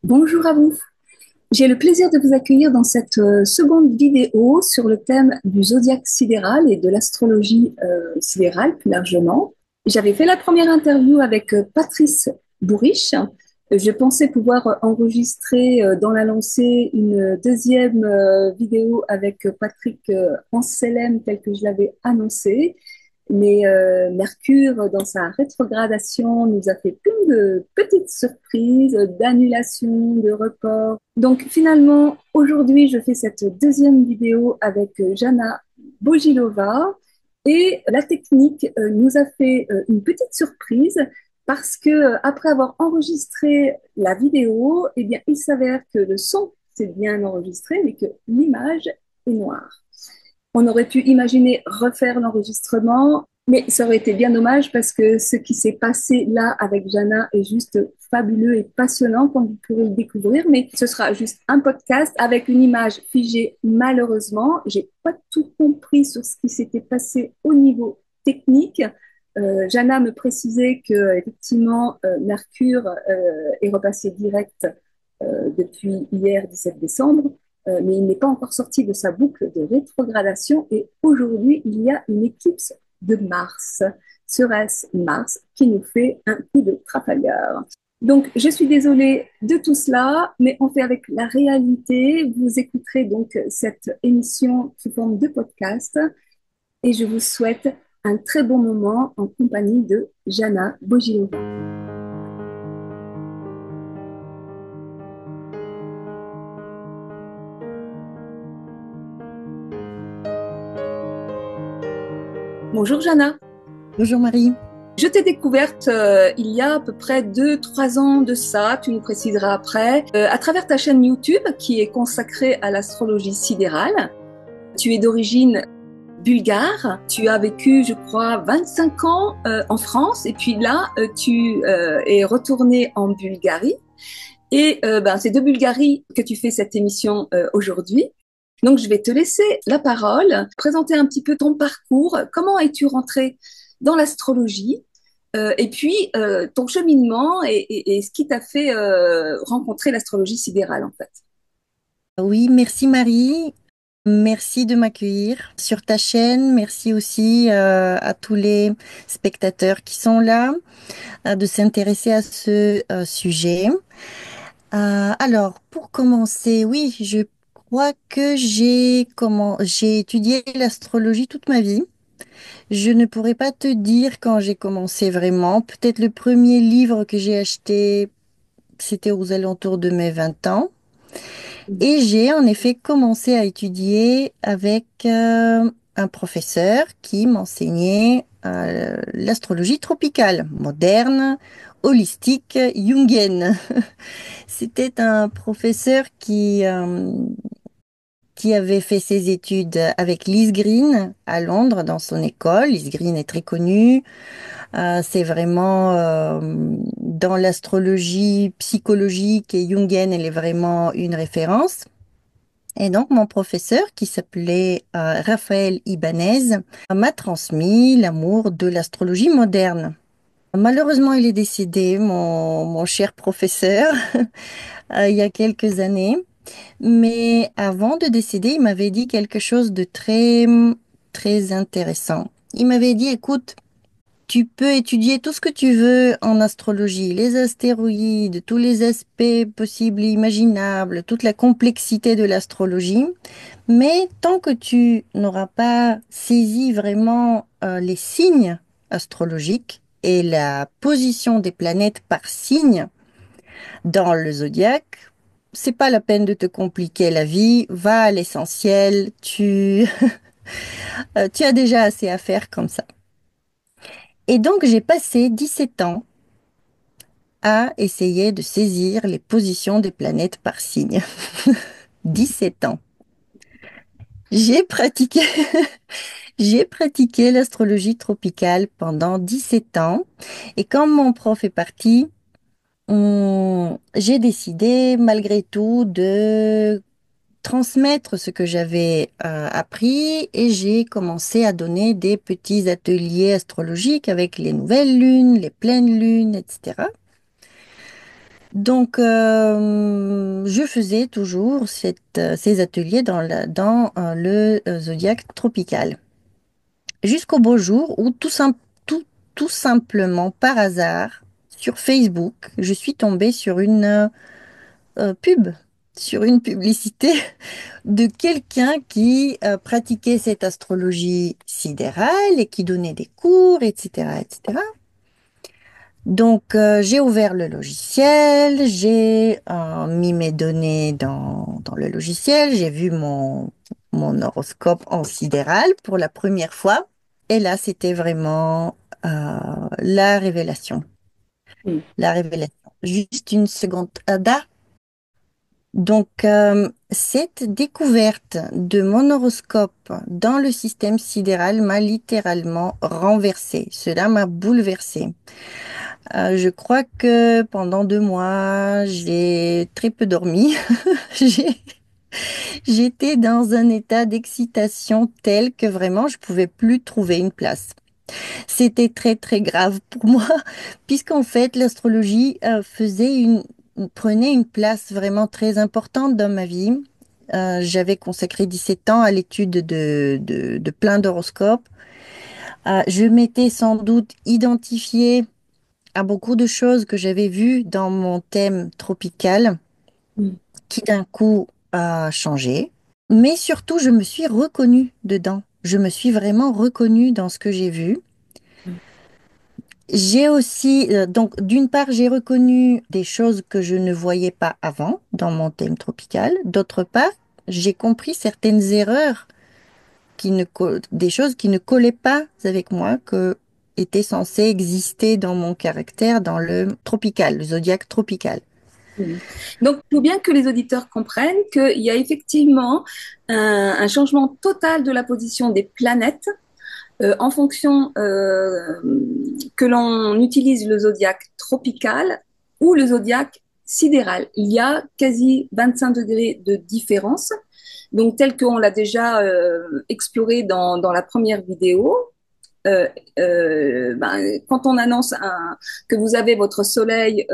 Bonjour à vous. J'ai le plaisir de vous accueillir dans cette seconde vidéo sur le thème du zodiaque sidéral et de l'astrologie sidérale plus largement. J'avais fait la première interview avec Patrice Bourriche. Je pensais pouvoir enregistrer dans la lancée une deuxième vidéo avec Patrick Anselem tel que je l'avais annoncé. Mais Mercure, dans sa rétrogradation, nous a fait plein de petites surprises, d'annulations, de reports. Donc finalement, aujourd'hui, je fais cette deuxième vidéo avec Jana Bogilova. Et la technique nous a fait une petite surprise parce que après avoir enregistré la vidéo, eh bien, il s'avère que le son s'est bien enregistré, mais que l'image est noire. On aurait pu imaginer refaire l'enregistrement, mais ça aurait été bien dommage parce que ce qui s'est passé là avec Jana est juste fabuleux et passionnant, comme vous pourrez le découvrir. Mais ce sera juste un podcast avec une image figée. Malheureusement, j'ai pas tout compris sur ce qui s'était passé au niveau technique. Jana me précisait que effectivement Mercure est repassé direct depuis hier 17 décembre, mais il n'est pas encore sorti de sa boucle de rétrogradation et aujourd'hui, il y a une éclipse de Mars. Serait-ce Mars qui nous fait un coup de Trafalgar? Donc, je suis désolée de tout cela, mais on fait avec la réalité. Vous écouterez donc cette émission sous forme de podcast et je vous souhaite un très bon moment en compagnie de Jana Bogilova. Bonjour Jana. Bonjour Marie. Je t'ai découverte il y a à peu près 2, 3 ans de ça, tu nous préciseras après, à travers ta chaîne YouTube qui est consacrée à l'astrologie sidérale. Tu es d'origine bulgare, tu as vécu, je crois, 25 ans en France et puis là, tu es retourné en Bulgarie. Et c'est de Bulgarie que tu fais cette émission aujourd'hui. Donc, je vais te laisser la parole, présenter un petit peu ton parcours. Comment es-tu rentré dans l'astrologie? Et puis, ton cheminement et ce qui t'a fait rencontrer l'astrologie sidérale, en fait. Oui, merci Marie. Merci de m'accueillir sur ta chaîne. Merci aussi à tous les spectateurs qui sont là de s'intéresser à ce sujet. Alors, pour commencer, oui, je crois que j'ai étudié l'astrologie toute ma vie. Je ne pourrais pas te dire quand j'ai commencé vraiment. Peut-être le premier livre que j'ai acheté, c'était aux alentours de mes 20 ans. Et j'ai en effet commencé à étudier avec un professeur qui m'enseignait l'astrologie tropicale, moderne, holistique, jungienne. C'était un professeur qui avait fait ses études avec Lise Green à Londres dans son école. Lise Green est très connue. C'est vraiment dans l'astrologie psychologique et jungienne, elle est vraiment une référence. Et donc, mon professeur, qui s'appelait Raphaël Ibanez, m'a transmis l'amour de l'astrologie moderne. Malheureusement, il est décédé, mon cher professeur, il y a quelques années. Mais avant de décéder, il m'avait dit quelque chose de très intéressant. Il m'avait dit, écoute, tu peux étudier tout ce que tu veux en astrologie, les astéroïdes, tous les aspects possibles et imaginables, toute la complexité de l'astrologie, mais tant que tu n'auras pas saisi vraiment les signes astrologiques et la position des planètes par signe dans le zodiaque, c'est pas la peine de te compliquer la vie, va à l'essentiel, tu as déjà assez à faire comme ça. Et donc j'ai passé 17 ans à essayer de saisir les positions des planètes par signe. 17 ans. J'ai pratiqué, j'ai pratiqué l'astrologie tropicale pendant 17 ans et quand mon prof est parti, j'ai décidé malgré tout de transmettre ce que j'avais appris et j'ai commencé à donner des petits ateliers astrologiques avec les nouvelles lunes, les pleines lunes, etc. Donc, je faisais toujours ces ateliers dans le zodiaque tropical. Jusqu'au beau jour où tout simplement par hasard, sur Facebook, je suis tombée sur une pub, sur une publicité de quelqu'un qui pratiquait cette astrologie sidérale et qui donnait des cours, etc., etc. Donc, j'ai ouvert le logiciel, j'ai mis mes données dans le logiciel, j'ai vu mon horoscope en sidéral pour la première fois. Et là, c'était vraiment la révélation. Mm. La révélation. Juste une seconde, Ada. Donc, cette découverte de mon horoscope dans le système sidéral m'a littéralement renversée. Cela m'a bouleversée. Je crois que pendant 2 mois, j'ai très peu dormi. J'ai- J'étais dans un état d'excitation tel que vraiment je pouvais plus trouver une place. C'était très très grave pour moi, puisqu'en fait l'astrologie prenait une place vraiment très importante dans ma vie. J'avais consacré 17 ans à l'étude de plein d'horoscopes. Je m'étais sans doute identifiée à beaucoup de choses que j'avais vues dans mon thème tropical Mm. qui d'un coup a changé. Mais surtout, je me suis reconnue dedans. Je me suis vraiment reconnue dans ce que j'ai vu. Mm. J'ai aussi, donc d'une part, j'ai reconnu des choses que je ne voyais pas avant dans mon thème tropical. D'autre part, j'ai compris certaines erreurs des choses qui ne collaient pas avec moi, que étaient censées exister dans mon caractère, dans le tropical, le zodiaque tropical. Mm. Donc, il faut bien que les auditeurs comprennent qu'il y a effectivement un changement total de la position des planètes en fonction que l'on utilise le zodiaque tropical ou le zodiaque sidéral. Il y a quasi 25 degrés de différence. Donc, tel qu'on l'a déjà exploré dans la première vidéo, euh, quand on annonce que vous avez votre soleil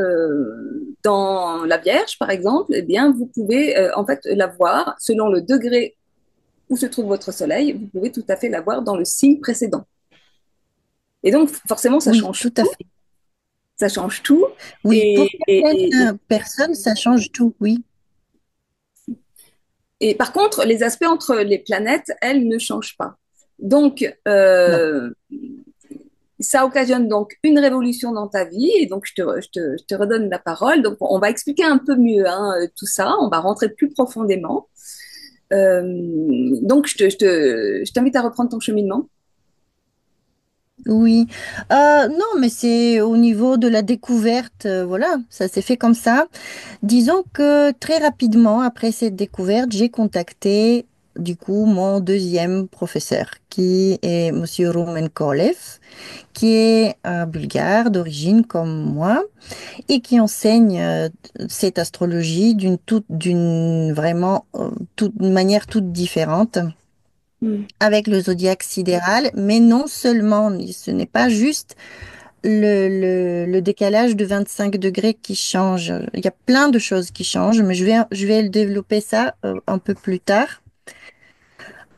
dans la Vierge, par exemple, eh bien, vous pouvez en fait la voir selon le degré où se trouve votre soleil. Vous pouvez tout à fait la voir dans le signe précédent. Et donc, forcément, ça Oui, change tout à tout. fait. Ça change tout. Oui, Et, pour et, certaines et, personnes, ça change tout, oui. et par contre, les aspects entre les planètes, elles ne changent pas. Donc, Non. ça occasionne donc une révolution dans ta vie. Et donc, je te redonne la parole. Donc, on va expliquer un peu mieux hein, tout ça. On va rentrer plus profondément. Euh, donc, je t'invite à reprendre ton cheminement. Oui, non, mais c'est au niveau de la découverte, voilà, ça s'est fait comme ça. Disons que très rapidement, après cette découverte, j'ai contacté du coup mon deuxième professeur, qui est Monsieur Rumen Kolev, qui est bulgare d'origine comme moi et qui enseigne cette astrologie d'une vraiment toute manière toute différente Mm. avec le zodiaque sidéral, mais non seulement, ce n'est pas juste le décalage de 25 degrés qui change. Il y a plein de choses qui changent, mais je vais le développer ça un peu plus tard.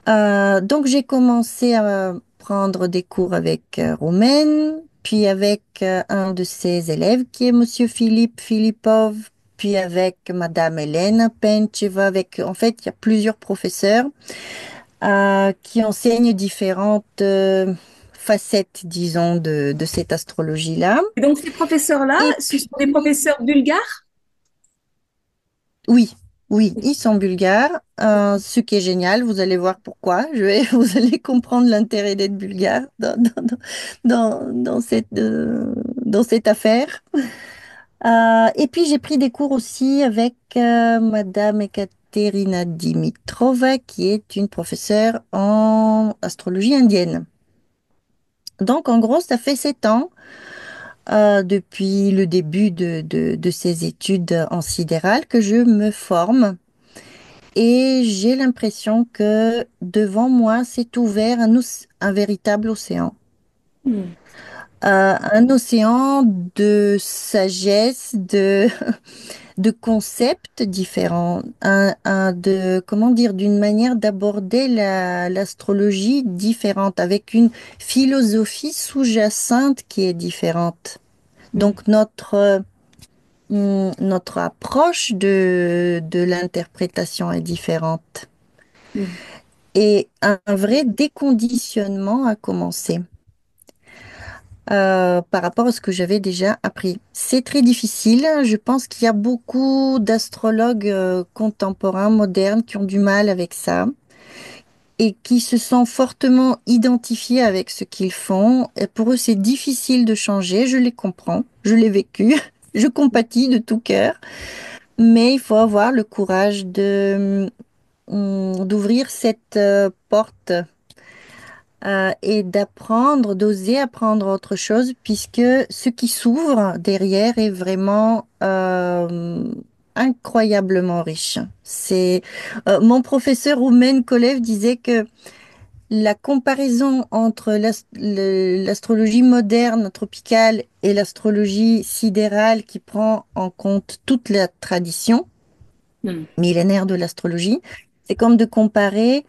Donc j'ai commencé à prendre des cours avec Romaine, puis avec un de ses élèves qui est Monsieur Philippe Philippov, puis avec Madame Elena Pencheva. En fait, il y a plusieurs professeurs qui enseignent différentes facettes, disons, de cette astrologie-là. Et donc, ces professeurs-là, Et ce puis, sont des professeurs bulgares? oui, oui, ils sont bulgares, ce qui est génial. Vous allez voir pourquoi. Vous allez comprendre l'intérêt d'être bulgare dans cette affaire. Et puis, j'ai pris des cours aussi avec Madame Ekaterina Dimitrova, qui est une professeure en astrologie indienne. Donc, en gros, ça fait 7 ans depuis le début de ces études en sidéral que je me forme et j'ai l'impression que devant moi s'est ouvert un véritable océan. Hmm. Un océan de sagesse, de concepts différents, comment dire, d'une manière d'aborder l'astrologie différente, avec une philosophie sous-jacente qui est différente. Mm, Donc notre approche de l'interprétation est différente. mm, Et un vrai déconditionnement a commencé. Par rapport à ce que j'avais déjà appris. C'est très difficile. Je pense qu'il y a beaucoup d'astrologues contemporains, modernes, qui ont du mal avec ça et qui se sont fortement identifiés avec ce qu'ils font. Et pour eux, c'est difficile de changer. Je les comprends. Je l'ai vécu. Je compatis de tout cœur. Mais il faut avoir le courage d'ouvrir cette porte et d'apprendre, d'oser apprendre autre chose, puisque ce qui s'ouvre derrière est vraiment incroyablement riche. Mon professeur Oumen Kolev disait que la comparaison entre l'astrologie moderne tropicale et l'astrologie sidérale qui prend en compte toute la tradition mm. millénaire de l'astrologie, c'est comme de comparer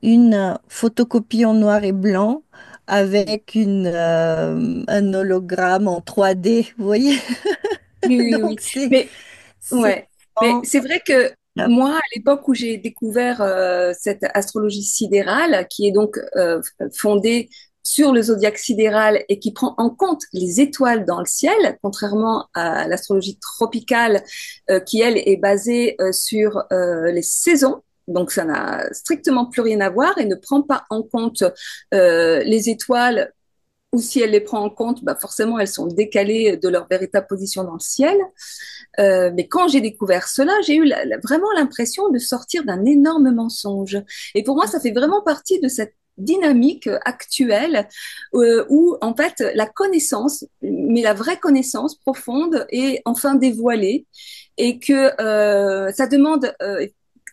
une photocopie en noir et blanc avec un hologramme en 3D, vous voyez? Oui, oui, oui. Donc, Mais c'est ouais, mais vraiment- c'est vrai que moi, à l'époque où j'ai découvert cette astrologie sidérale, qui est donc fondée sur le zodiaque sidéral et qui prend en compte les étoiles dans le ciel, contrairement à l'astrologie tropicale, qui elle est basée sur les saisons. Donc ça n'a strictement plus rien à voir et ne prend pas en compte les étoiles ou si elle les prend en compte, bah forcément elles sont décalées de leur véritable position dans le ciel. Mais quand j'ai découvert cela, j'ai eu vraiment l'impression de sortir d'un énorme mensonge. Et pour moi, ça fait vraiment partie de cette dynamique actuelle où en fait la connaissance, mais la vraie connaissance profonde est enfin dévoilée et que ça demande,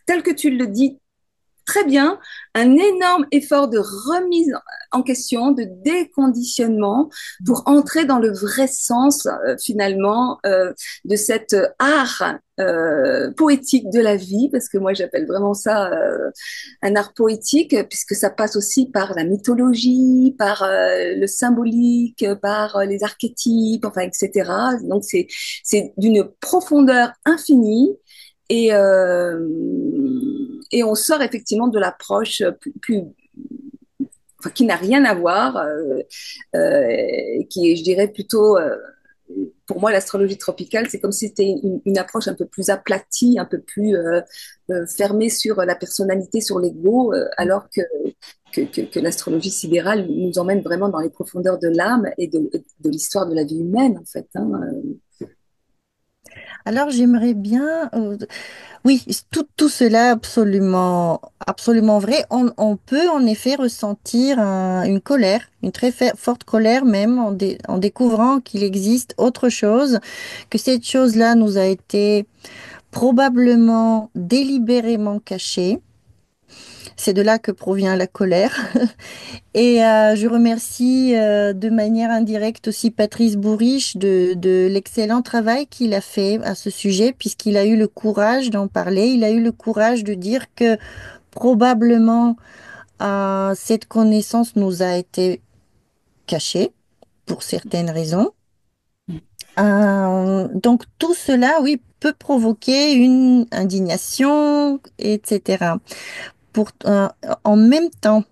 tel que tu le dis très bien, un énorme effort de remise en question, de déconditionnement pour entrer dans le vrai sens finalement de cet art poétique de la vie, parce que moi j'appelle vraiment ça un art poétique, puisque ça passe aussi par la mythologie, par le symbolique, par les archétypes, enfin etc. Donc c'est d'une profondeur infinie et, euh, et on sort effectivement de l'approche enfin, qui n'a rien à voir, qui est, je dirais, plutôt, pour moi, l'astrologie tropicale, c'est comme si c'était une approche un peu plus aplatie, un peu plus fermée sur la personnalité, sur l'ego, alors que l'astrologie sidérale nous emmène vraiment dans les profondeurs de l'âme et de l'histoire de la vie humaine, en fait. Hein. Alors, j'aimerais bien, oui, tout cela absolument, absolument vrai. On peut en effet ressentir une colère, une très forte colère même en découvrant qu'il existe autre chose, que cette chose-là nous a été probablement délibérément cachée. C'est de là que provient la colère. Et je remercie de manière indirecte aussi Patrice Bourriche de l'excellent travail qu'il a fait à ce sujet, puisqu'il a eu le courage d'en parler. Il a eu le courage de dire que probablement cette connaissance nous a été cachée pour certaines raisons. Donc tout cela, oui, peut provoquer une indignation, etc. Pour, en même temps,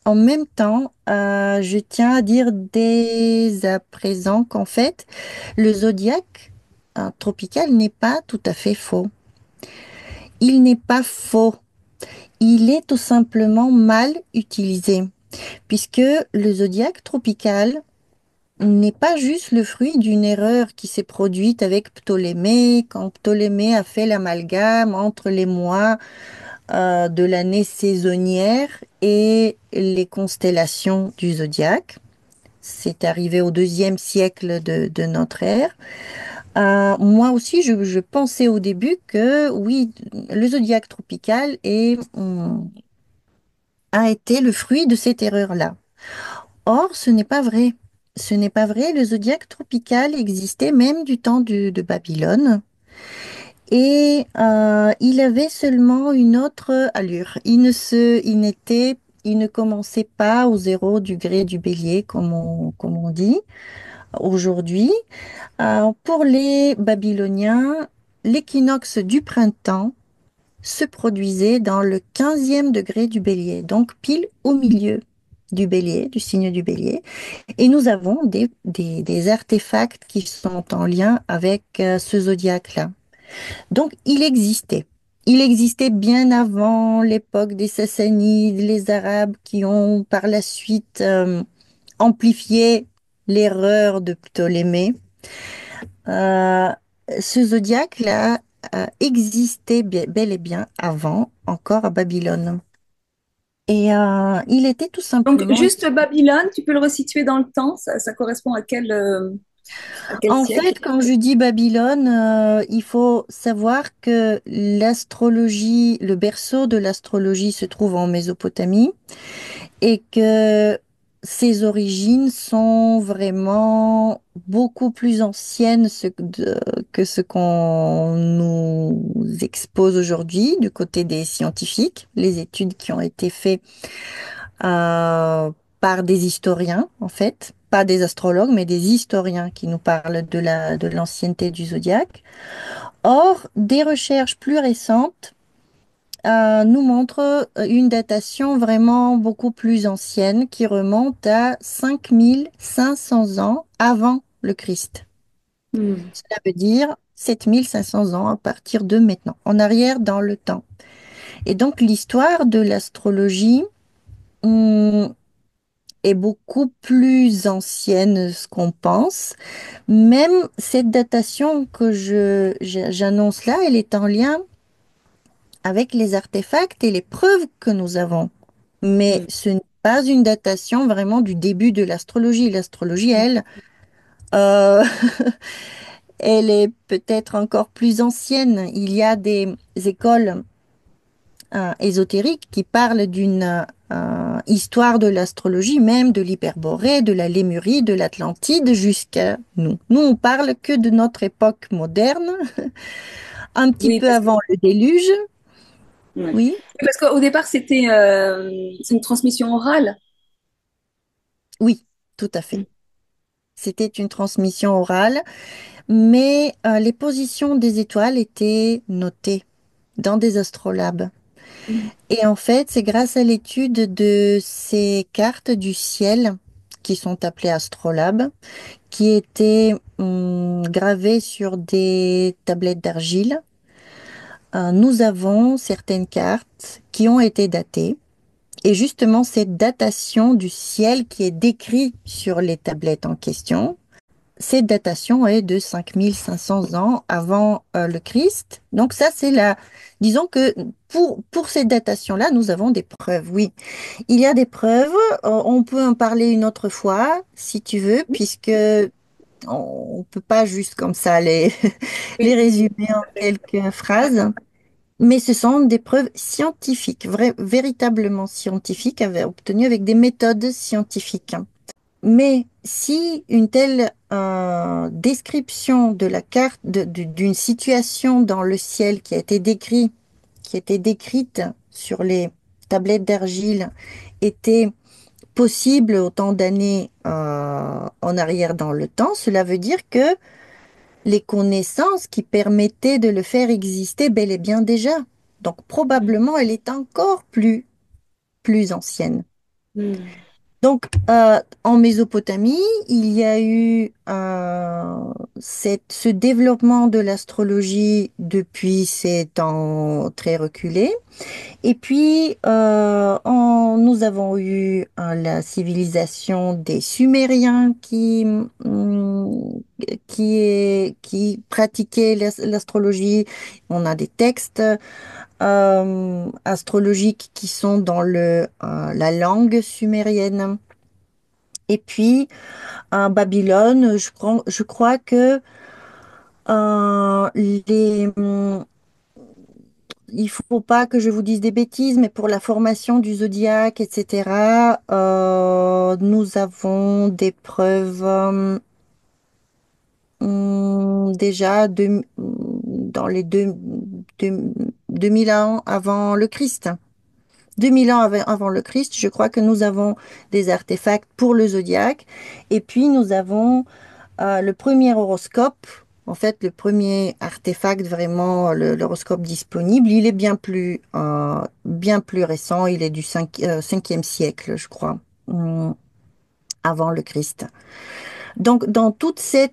je tiens à dire dès à présent qu'en fait, le zodiaque tropical n'est pas tout à fait faux. Il n'est pas faux. Il est tout simplement mal utilisé, puisque le zodiaque tropical n'est pas juste le fruit d'une erreur qui s'est produite avec Ptolémée, quand Ptolémée a fait l'amalgame entre les mois de l'année saisonnière et les constellations du zodiaque. C'est arrivé au deuxième siècle de notre ère. Moi aussi, je pensais au début que oui, le zodiaque tropical a été le fruit de cette erreur-là. Or, ce n'est pas vrai. ce n'est pas vrai. Le zodiaque tropical existait même du temps de Babylone. Et il avait seulement une autre allure. Il ne commençait pas au 0 degré du bélier, comme on dit aujourd'hui. Pour les Babyloniens, l'équinoxe du printemps se produisait dans le 15e degré du bélier, donc pile au milieu du bélier, du signe du bélier. Et nous avons des artefacts qui sont en lien avec ce zodiaque-là. Donc, il existait. Il existait bien avant l'époque des Sassanides, les Arabes qui ont par la suite amplifié l'erreur de Ptolémée. Euh, Ce zodiaque-là existait bel et bien avant, encore à Babylone. Et il était tout Donc, simplement... juste Babylone, tu peux le resituer dans le temps? Ça correspond à quel En siècle? fait, quand je dis Babylone, il faut savoir que l'astrologie, le berceau de l'astrologie se trouve en Mésopotamie et que ses origines sont vraiment beaucoup plus anciennes que ce qu'on nous expose aujourd'hui du côté des scientifiques, les études qui ont été faites euh, par des historiens, en fait, pas des astrologues, mais des historiens qui nous parlent de l'ancienneté du zodiaque. Or, des recherches plus récentes nous montrent une datation vraiment beaucoup plus ancienne qui remonte à 5500 ans avant le Christ. Hmm. Cela veut dire 7500 ans à partir de maintenant, en arrière dans le temps. Et donc, l'histoire de l'astrologie, hum, est beaucoup plus ancienne ce qu'on pense. Même cette datation que j'annonce là, elle est en lien avec les artefacts et les preuves que nous avons. Mais Hmm. ce n'est pas une datation vraiment du début de l'astrologie. L'astrologie, elle, euh, elle est peut-être encore plus ancienne. Il y a des écoles ésotérique qui parle d'une histoire de l'astrologie, même de l'Hyperborée, de la Lémurie, de l'Atlantide jusqu'à nous. Nous, on parle que de notre époque moderne, un petit Oui, peu avant le déluge, ouais. oui, Parce qu'au départ, c'est une transmission orale. oui, tout à fait. C'était une transmission orale, mais les positions des étoiles étaient notées dans des astrolabes. Hmm. Et en fait, c'est grâce à l'étude de ces cartes du ciel qui sont appelées astrolabes qui étaient gravées sur des tablettes d'argile. Nous avons certaines cartes qui ont été datées. Et justement, cette datation du ciel qui est décrite sur les tablettes en question, cette datation est de 5500 ans avant le Christ. Donc ça, c'est la... Disons que pour cette datation-là, nous avons des preuves, oui. Il y a des preuves, on peut en parler une autre fois, si tu veux, puisque on ne peut pas juste comme ça les Oui, oui, résumer en quelques phrases, mais ce sont des preuves scientifiques, véritablement scientifiques, obtenues avec des méthodes scientifiques. Mais si une telle description de la carte d'une situation dans le ciel qui a été décrite sur les tablettes d'argile était possible autant d'années en arrière dans le temps, cela veut dire que les connaissances qui permettaient de le faire exister bel et bien déjà. Donc probablement elle est encore plus ancienne. hmm. Donc en Mésopotamie, il y a eu ce développement de l'astrologie depuis ces temps très reculés. Et puis, nous avons eu la civilisation des Sumériens qui pratiquaient l'astrologie. On a des textes astrologiques qui sont dans la langue sumérienne. Et puis, à Babylone, je crois que les, il faut pas que je vous dise des bêtises, mais pour la formation du zodiaque, etc., nous avons des preuves déjà dans les 2000 ans avant le Christ. 2000 ans avant le Christ, je crois que nous avons des artefacts pour le zodiaque. Et puis nous avons le premier horoscope. En fait, le premier artefact, vraiment, l'horoscope disponible, il est bien plus récent. Il est du 5e siècle, je crois, avant le Christ. Donc, dans toutes ces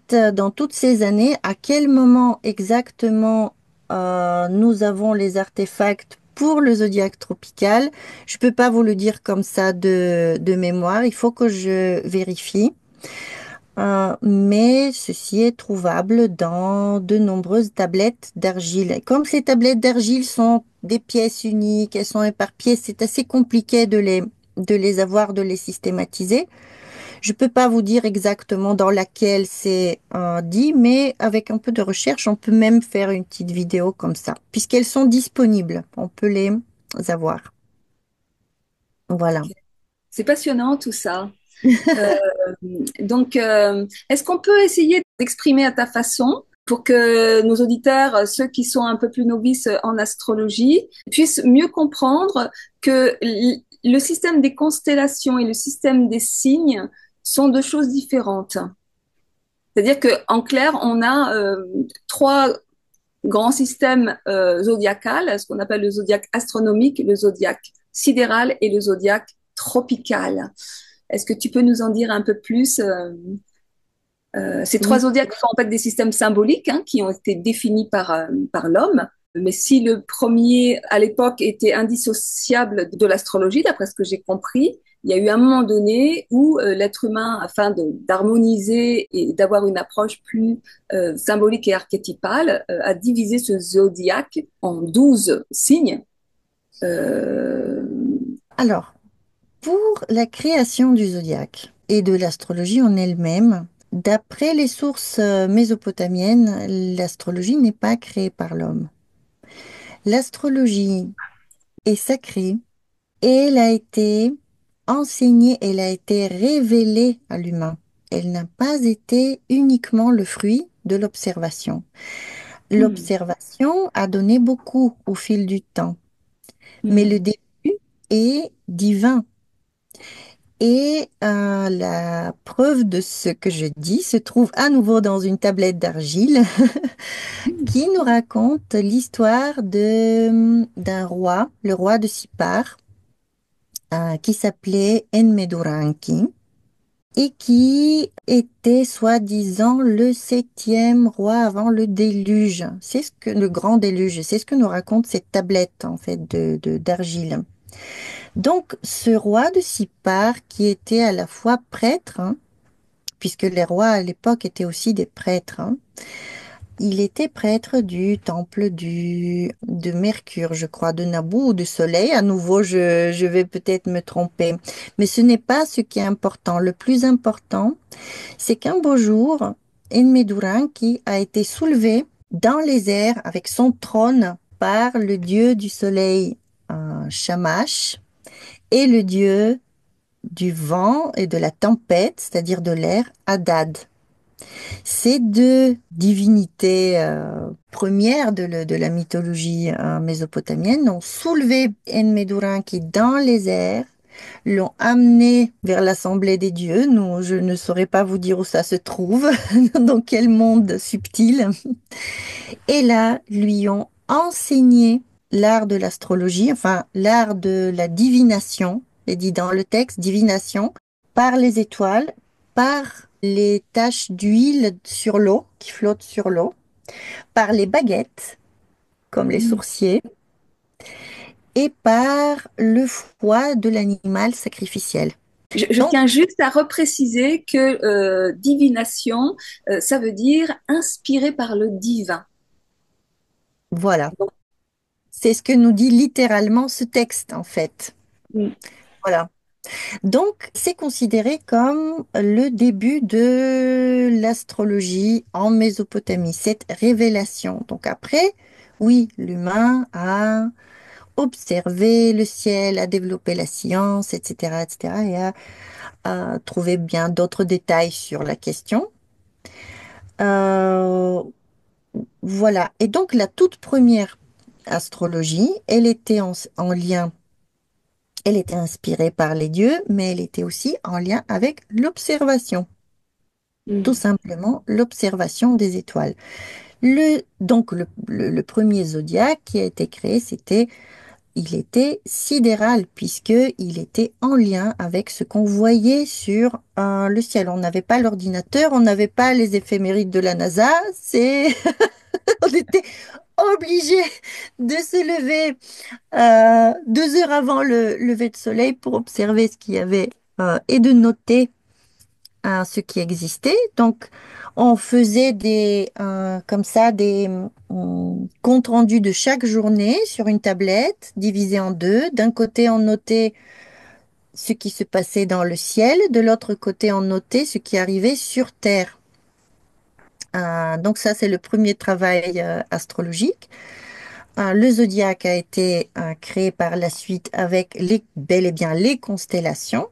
années, à quel moment exactement nous avons les artefacts pour le zodiaque tropical? Je peux pas vous le dire comme ça de mémoire. Il faut que je vérifie. Mais ceci est trouvable dans de nombreuses tablettes d'argile. Et comme ces tablettes d'argile sont des pièces uniques, elles sont éparpillées, c'est assez compliqué de les avoir, de les systématiser. Je peux pas vous dire exactement dans laquelle c'est dit, mais avec un peu de recherche, on peut même faire une petite vidéo comme ça, puisqu'elles sont disponibles. On peut les avoir. Voilà. C'est passionnant tout ça. Euh, est-ce qu'on peut essayer d'exprimer à ta façon pour que nos auditeurs, ceux qui sont un peu plus novices en astrologie, puissent mieux comprendre que le système des constellations et le système des signes sont deux choses différentes. C'est-à-dire qu'en clair, on a trois grands systèmes zodiacales, ce qu'on appelle le zodiaque astronomique, le zodiaque sidéral et le zodiaque tropical. Est-ce que tu peux nous en dire un peu plus ces trois Oui. zodiaques sont en fait des systèmes symboliques hein, qui ont été définis par l'homme. Mais si le premier, à l'époque, était indissociable de l'astrologie, d'après ce que j'ai compris, il y a eu un moment donné où l'être humain, afin d'harmoniser et d'avoir une approche plus symbolique et archétypale, a divisé ce zodiaque en 12 signes. Euh, Alors, pour la création du zodiaque et de l'astrologie en elle-même, d'après les sources mésopotamiennes, l'astrologie n'est pas créée par l'homme. L'astrologie est sacrée et elle a été enseignée, elle a été révélée à l'humain. Elle n'a pas été uniquement le fruit de l'observation. hmm, L'observation a donné beaucoup au fil du temps, mais le hmm, début est divin. Et la preuve de ce que je dis se trouve à nouveau dans une tablette d'argile qui nous raconte l'histoire d'un roi, le roi de Sipar, qui s'appelait Enmeduranki et qui était soi-disant le 7e roi avant le déluge. C'est ce que le grand déluge, c'est ce que nous raconte cette tablette en fait d'argile. Donc, ce roi de Sipar qui était à la fois prêtre, hein, puisque les rois à l'époque étaient aussi des prêtres, hein, il était prêtre du temple de Mercure, je crois, de Naboo ou du Soleil. À nouveau, je vais peut-être me tromper. Mais ce n'est pas ce qui est important. Le plus important, c'est qu'un beau jour, Enmeduran, qui a été soulevé dans les airs avec son trône par le dieu du Soleil, Shamash, et le dieu du vent et de la tempête, c'est-à-dire de l'air, Hadad. Ces deux divinités premières de la mythologie mésopotamienne ont soulevé Enmeduranki dans les airs, l'ont amené vers l'assemblée des dieux. Nous, je ne saurais pas vous dire où ça se trouve, dans quel monde subtil. Et là, lui ont enseigné l'art de l'astrologie, enfin l'art de la divination, est dit dans le texte, divination, par les étoiles, par les taches d'huile sur l'eau, qui flottent sur l'eau, par les baguettes, comme les hmm. sourciers, et par le foie de l'animal sacrificiel. Je Donc, tiens juste à repréciser que divination, ça veut dire inspiré par le divin. voilà, Donc, c'est ce que nous dit littéralement ce texte, en fait. mm, Voilà. Donc, c'est considéré comme le début de l'astrologie en Mésopotamie, cette révélation. Donc après, oui, l'humain a observé le ciel, a développé la science, etc., etc., et a trouvé bien d'autres détails sur la question. Euh, voilà. Et donc, la toute première astrologie, elle était en lien, elle était inspirée par les dieux, mais elle était aussi en lien avec l'observation. Tout Mm. simplement, l'observation des étoiles. Donc, le premier zodiaque qui a été créé, il était sidéral puisqu'il était en lien avec ce qu'on voyait sur le ciel. On n'avait pas l'ordinateur, on n'avait pas les éphémérides de la NASA, on était obligé de se lever 2 heures avant le lever de soleil pour observer ce qu'il y avait et de noter ce qui existait. Donc, on faisait comme ça des comptes rendus de chaque journée sur une tablette divisée en deux. D'un côté, on notait ce qui se passait dans le ciel, de l'autre côté, on notait ce qui arrivait sur Terre. Donc ça, c'est le premier travail astrologique. Le zodiaque a été créé par la suite avec bel et bien les constellations.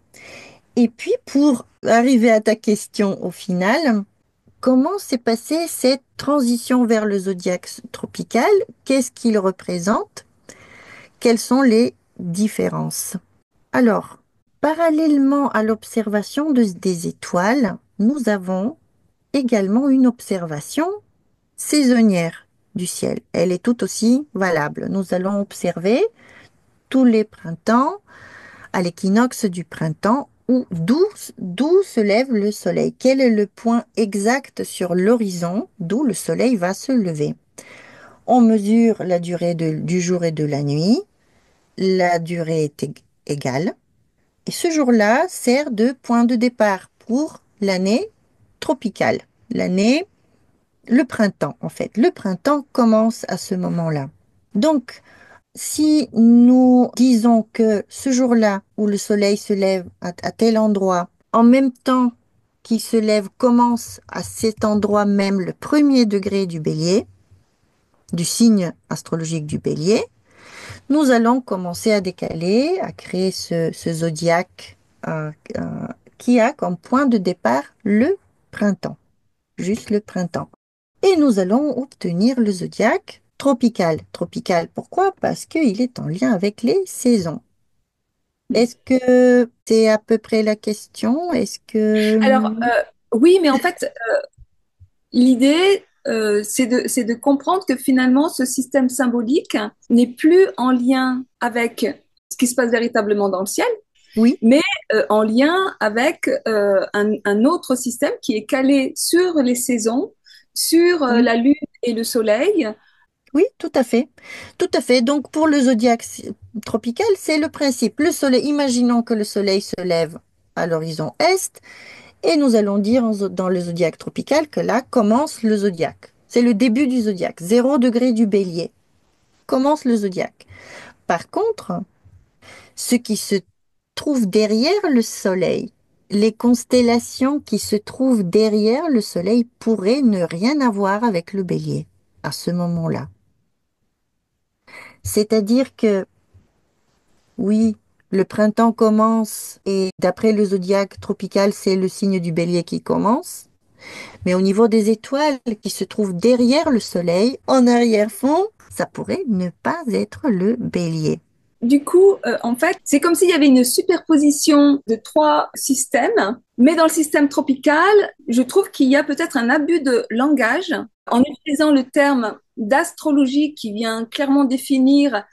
Et puis, pour arriver à ta question au final, comment s'est passée cette transition vers le zodiaque tropical? Qu'est-ce qu'il représente? Quelles sont les différences? Alors, parallèlement à l'observation des étoiles, nous avons également une observation saisonnière du ciel. Elle est tout aussi valable. Nous allons observer tous les printemps, à l'équinoxe du printemps, d'où se lève le soleil. Quel est le point exact sur l'horizon d'où le soleil va se lever? On mesure la durée du jour et de la nuit. La durée est égale. Et ce jour-là sert de point de départ pour l'année tropicale. Le printemps, en fait. Le printemps commence à ce moment-là. Donc, si nous disons que ce jour-là où le soleil se lève à tel endroit, en même temps qu'il se lève, commence à cet endroit même le premier degré du bélier, du signe astrologique du bélier, nous allons commencer à décaler, à créer ce zodiaque euh, qui a comme point de départ le printemps, juste le printemps. Et nous allons obtenir le zodiaque tropical. Tropical, pourquoi? Parce qu'il est en lien avec les saisons. Est-ce que c'est à peu près la question? Est-ce Alors, que... oui, mais en fait, l'idée, c'est de comprendre que finalement, ce système symbolique n'est plus en lien avec ce qui se passe véritablement dans le ciel, Oui, mais en lien avec un autre système qui est calé sur les saisons, sur oui, la lune et le soleil. oui, tout à fait. Tout à fait. Donc, pour le zodiaque tropical, c'est le principe. Le soleil, imaginons que le soleil se lève à l'horizon est, et nous allons dire dans le zodiaque tropical que là commence le zodiaque. C'est le début du zodiaque, 0 degré du bélier. Commence le zodiaque. Par contre, ce qui se trouve derrière le soleil, les constellations qui se trouvent derrière le soleil pourraient ne rien avoir avec le bélier à ce moment-là. C'est-à-dire que oui, le printemps commence et d'après le zodiaque tropical, c'est le signe du bélier qui commence. Mais au niveau des étoiles qui se trouvent derrière le soleil, en arrière-fond, ça pourrait ne pas être le bélier. Du coup, en fait, c'est comme s'il y avait une superposition de trois systèmes, mais dans le système tropical, je trouve qu'il y a peut-être un abus de langage en utilisant le terme d'astrologie qui vient clairement définir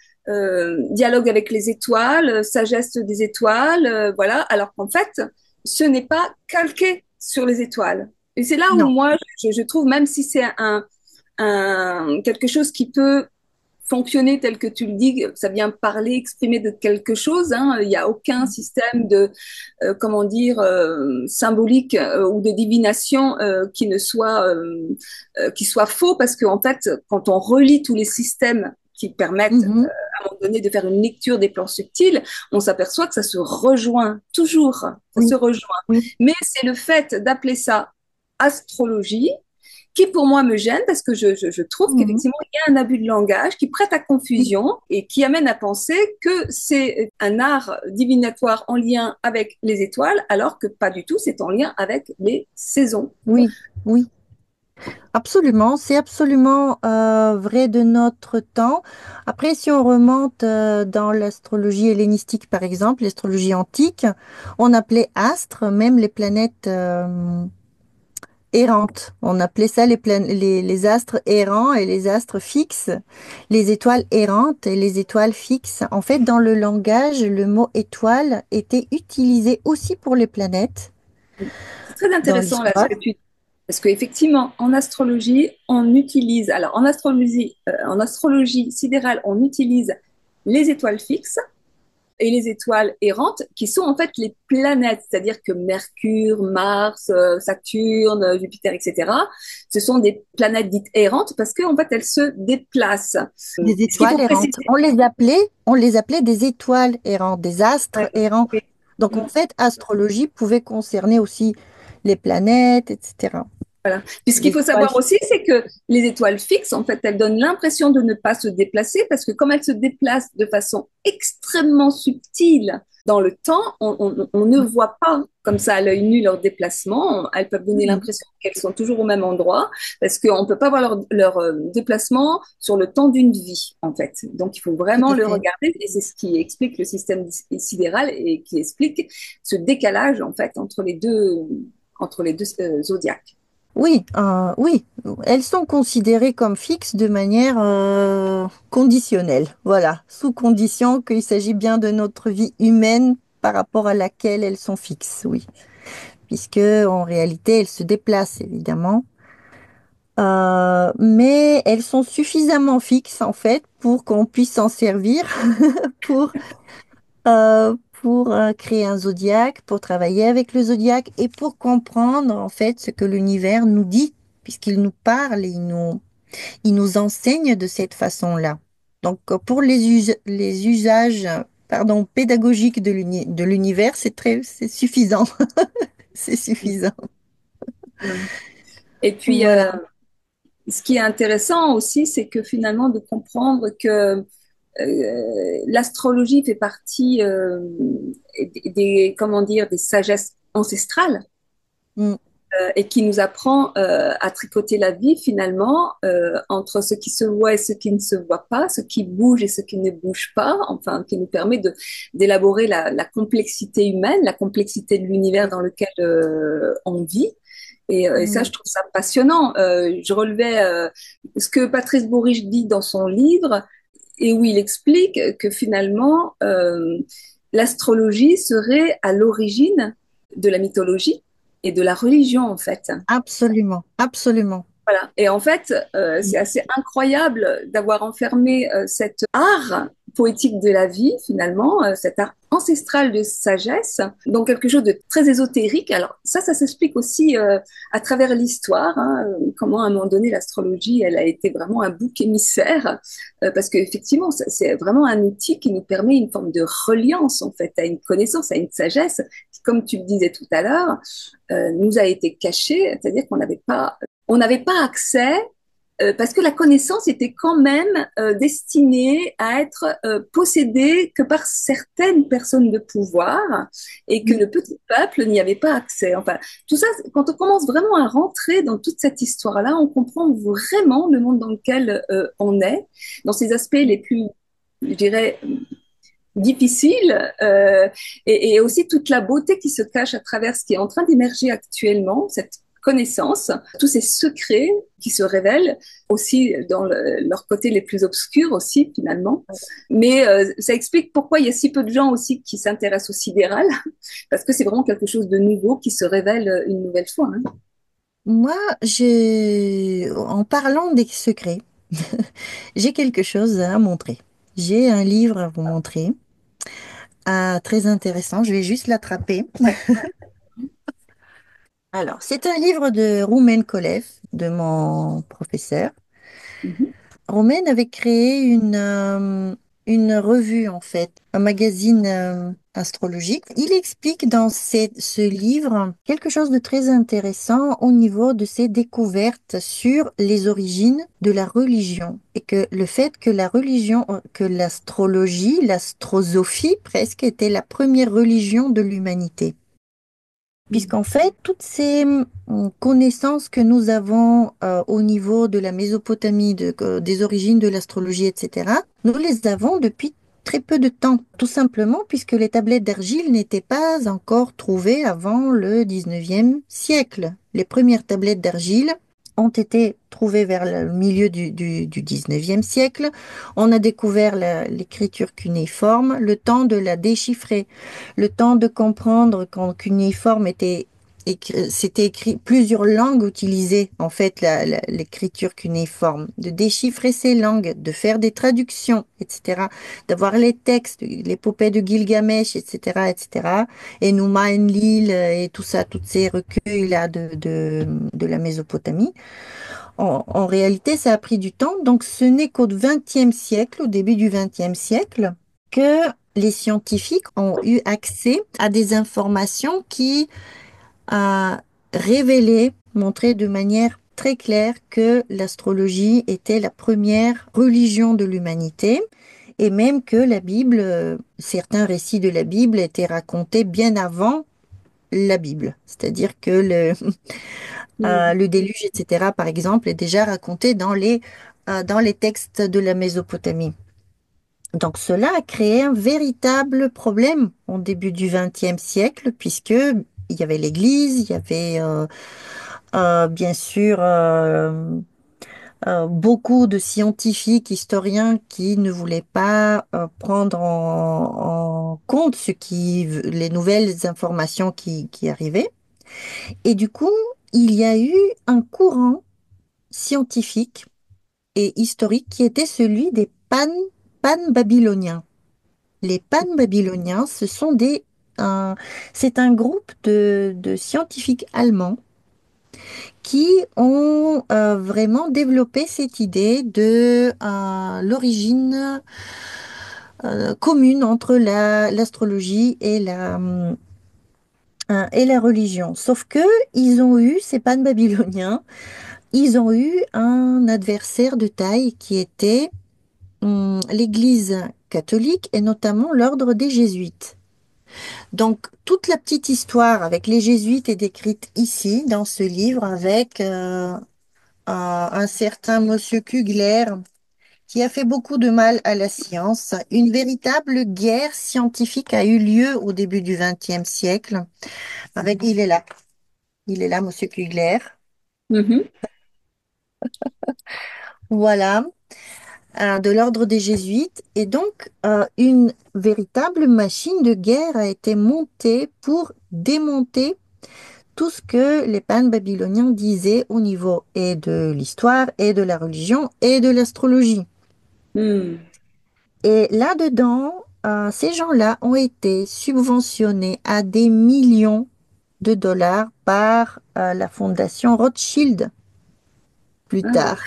dialogue avec les étoiles, sagesse des étoiles, voilà, alors qu'en fait, ce n'est pas calqué sur les étoiles. Et c'est là où Non. moi, je trouve, même si c'est quelque chose qui peut fonctionner tel que tu le dis, ça vient parler, exprimer de quelque chose. Hein. Il n'y a aucun système de, comment dire, symbolique ou de divination qui soit faux, parce qu'en fait, quand on relie tous les systèmes qui permettent Mhm. à un moment donné de faire une lecture des plans subtils, on s'aperçoit que ça se rejoint toujours, ça Oui, se rejoint. oui. Mais c'est le fait d'appeler ça astrologie qui pour moi me gêne parce que je trouve Mhm. qu'effectivement, il y a un abus de langage qui prête à confusion et qui amène à penser que c'est un art divinatoire en lien avec les étoiles, alors que pas du tout, c'est en lien avec les saisons. Oui, oui, absolument. C'est absolument vrai de notre temps. Après, si on remonte dans l'astrologie hellénistique, par exemple, l'astrologie antique, on appelait astres, même les planètes errantes. On appelait ça les astres errants et les astres fixes, les étoiles errantes et les étoiles fixes. En fait, dans le langage, le mot étoile était utilisé aussi pour les planètes C'est très dans intéressant là ce l'histoire. que tu dis. Parce qu'effectivement, en astrologie, on utilise, alors en astrologie sidérale, on utilise les étoiles fixes et les étoiles errantes, qui sont en fait les planètes, c'est-à-dire que Mercure, Mars, Saturne, Jupiter, etc., ce sont des planètes dites errantes parce qu'en fait, elles se déplacent. Des Ce qu'il faut étoiles errantes. préciser, On les appelait des étoiles errantes, des astres ouais, errants. oui, Donc en fait, astrologie pouvait concerner aussi les planètes, etc. voilà. Puis ce qu'il Les faut étoiles savoir fixes. aussi, c'est que les étoiles fixes, en fait, elles donnent l'impression de ne pas se déplacer parce que comme elles se déplacent de façon extrêmement subtile dans le temps, on ne voit pas comme ça à l'œil nu leur déplacement. Elles peuvent donner Mhm. l'impression qu'elles sont toujours au même endroit parce qu'on ne peut pas voir leur déplacement sur le temps d'une vie, en fait. Donc il faut Tout vraiment à le fait. regarder et c'est ce qui explique le système sidéral et qui explique ce décalage, en fait, entre les deux zodiaques. Oui, oui, elles sont considérées comme fixes de manière conditionnelle. Voilà, sous condition qu'il s'agit bien de notre vie humaine par rapport à laquelle elles sont fixes, oui. Puisque en réalité, elles se déplacent évidemment. Mais elles sont suffisamment fixes en fait pour qu'on puisse s'en servir pour, créer un zodiaque, pour travailler avec le zodiaque et pour comprendre en fait ce que l'univers nous dit, puisqu'il nous parle et il nous enseigne de cette façon-là. Donc pour les usages pardon, pédagogiques de l'univers, c'est suffisant. C'est suffisant. Et puis, Voilà. ce qui est intéressant aussi, c'est que finalement de comprendre que l'astrologie fait partie comment dire, des sagesses ancestrales Mm, et qui nous apprend à tricoter la vie finalement entre ce qui se voit et ce qui ne se voit pas, ce qui bouge et ce qui ne bouge pas, enfin qui nous permet d'élaborer la complexité humaine, la complexité de l'univers dans lequel on vit. Et ça, je mm. trouve ça passionnant. Je relevais ce que Patrice Bourriche dit dans son livre, et où il explique que finalement, l'astrologie serait à l'origine de la mythologie et de la religion, en fait. Absolument, absolument. Voilà. Et en fait, c'est assez incroyable d'avoir enfermé cet art poétique de la vie, finalement, cet art ancestral de sagesse, dans quelque chose de très ésotérique. Alors ça s'explique aussi à travers l'histoire, hein, comment à un moment donné l'astrologie, elle a été vraiment un bouc émissaire, parce qu'effectivement, c'est vraiment un outil qui nous permet une forme de reliance, en fait, à une connaissance, à une sagesse, qui, comme tu le disais tout à l'heure, nous a été cachée, c'est-à-dire qu'on n'avait pas accès parce que la connaissance était quand même destinée à être possédée que par certaines personnes de pouvoir et que Oui, le petit peuple n'y avait pas accès. Enfin, tout ça, quand on commence vraiment à rentrer dans toute cette histoire-là, on comprend vraiment le monde dans lequel on est, dans ses aspects les plus, je dirais, difficiles, et aussi toute la beauté qui se cache à travers ce qui est en train d'émerger actuellement, cette connaissance, tous ces secrets qui se révèlent aussi dans leur côté les plus obscurs aussi finalement. Mais ça explique pourquoi il y a si peu de gens aussi qui s'intéressent au sidéral, parce que c'est vraiment quelque chose de nouveau qui se révèle une nouvelle fois. Hein. moi, en parlant des secrets, j'ai quelque chose à montrer. J'ai un livre à vous montrer, très intéressant. Je vais juste l'attraper. Ouais. Alors, c'est un livre de Roumen Kolev, de mon professeur. Mhm. Roumen avait créé une revue en fait, un magazine astrologique. Il explique dans ce livre quelque chose de très intéressant au niveau de ses découvertes sur les origines de la religion et que le fait que la religion, que l'astrologie, l'astrosophie presque était la première religion de l'humanité. Mm. Puisqu'en fait, toutes ces connaissances que nous avons au niveau de la Mésopotamie, des origines de l'astrologie, etc., nous les avons depuis très peu de temps, tout simplement puisque les tablettes d'argile n'étaient pas encore trouvées avant le 19e siècle. Les premières tablettes d'argile ont été trouvées vers le milieu du 19e siècle. On a découvert l'écriture cunéiforme, le temps de la déchiffrer, le temps de comprendre qu'en cuniforme c'était écrit plusieurs langues utilisées, en fait, l'écriture cunéiforme, de déchiffrer ces langues, de faire des traductions, etc., d'avoir les textes, l'épopée de Gilgamesh, etc., etc., et Numa Enlil et tout ça, tous ces recueils-là de la Mésopotamie. En réalité, ça a pris du temps, donc ce n'est qu'au XXe siècle, au début du XXe siècle, que les scientifiques ont eu accès à des informations qui a révélé, montré de manière très claire que l'astrologie était la première religion de l'humanité et même que la Bible, certains récits de la Bible étaient racontés bien avant la Bible. C'est-à-dire que Mm. le déluge, etc., par exemple, est déjà raconté dans les textes de la Mésopotamie. Donc cela a créé un véritable problème au début du XXe siècle, puisque il y avait l'Église, il y avait bien sûr beaucoup de scientifiques, historiens qui ne voulaient pas prendre en compte les nouvelles informations qui arrivaient. Et du coup, il y a eu un courant scientifique et historique qui était celui des pan-babyloniens. Les Pan-Babyloniens, un- c'est un groupe de scientifiques allemands qui ont vraiment développé cette idée de l'origine commune entre l'astrologie et la religion. Sauf que ces Pan-Babyloniens, ils ont eu un adversaire de taille qui était l'Église catholique et notamment l'ordre des Jésuites. Donc, toute la petite histoire avec les Jésuites est décrite ici, dans ce livre, avec un certain Monsieur Kugler, qui a fait beaucoup de mal à la science. Une véritable guerre scientifique a eu lieu au début du XXe siècle. Il est là, Monsieur Kugler. Mhm. Voilà, de l'ordre des Jésuites. Et donc, une véritable machine de guerre a été montée pour démonter tout ce que les Pan-Babyloniens disaient au niveau et de l'histoire, et de la religion, et de l'astrologie. Mm. Et là-dedans, ces gens-là ont été subventionnés à des millions de dollars par la fondation Rothschild plus Ah ouais, tard.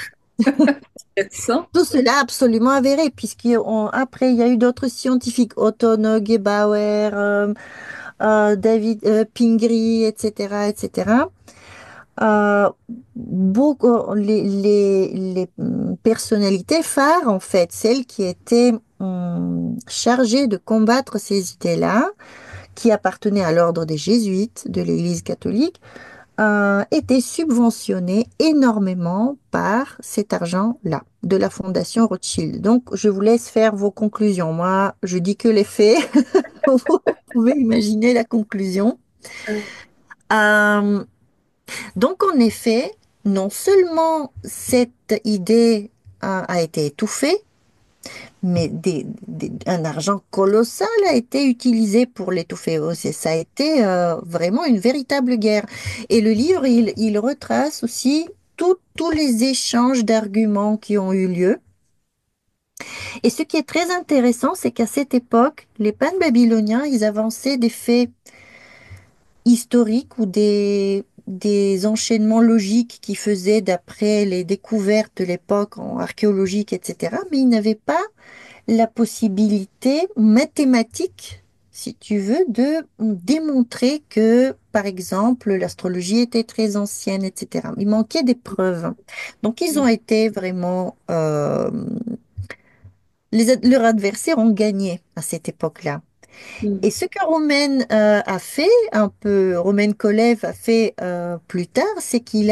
intéressant. Tout cela absolument avéré, puisqu'après, il y a eu d'autres scientifiques, Otto Neugebauer, David Pingree, etc., etc. Les personnalités phares, en fait, celles qui étaient chargées de combattre ces idées-là, qui appartenaient à l'ordre des jésuites de l'Église catholique, étaient subventionnées énormément par cet argent-là, de la Fondation Rothschild. Donc, je vous laisse faire vos conclusions. Moi, je dis que les faits. Vous pouvez imaginer la conclusion. Euh, Donc, en effet, non seulement cette idée a été étouffée, mais un argent colossal a été utilisé pour l'étouffer aussi. Ça a été vraiment une véritable guerre. Et le livre, il retrace aussi tous les échanges d'arguments qui ont eu lieu. Et ce qui est très intéressant, c'est qu'à cette époque, les Pan-Babyloniens, ils avançaient des faits historiques ou des enchaînements logiques qui faisaient d'après les découvertes de l'époque en archéologique, etc. Mais ils n'avaient pas la possibilité mathématique, si tu veux, de démontrer que, par exemple, l'astrologie était très ancienne, etc. Il manquait des preuves. Donc, ils ont été vraiment... leurs adversaires ont gagné à cette époque-là. Et Mm. ce que Romain a fait, un peu, Romain Kolev a fait plus tard, c'est il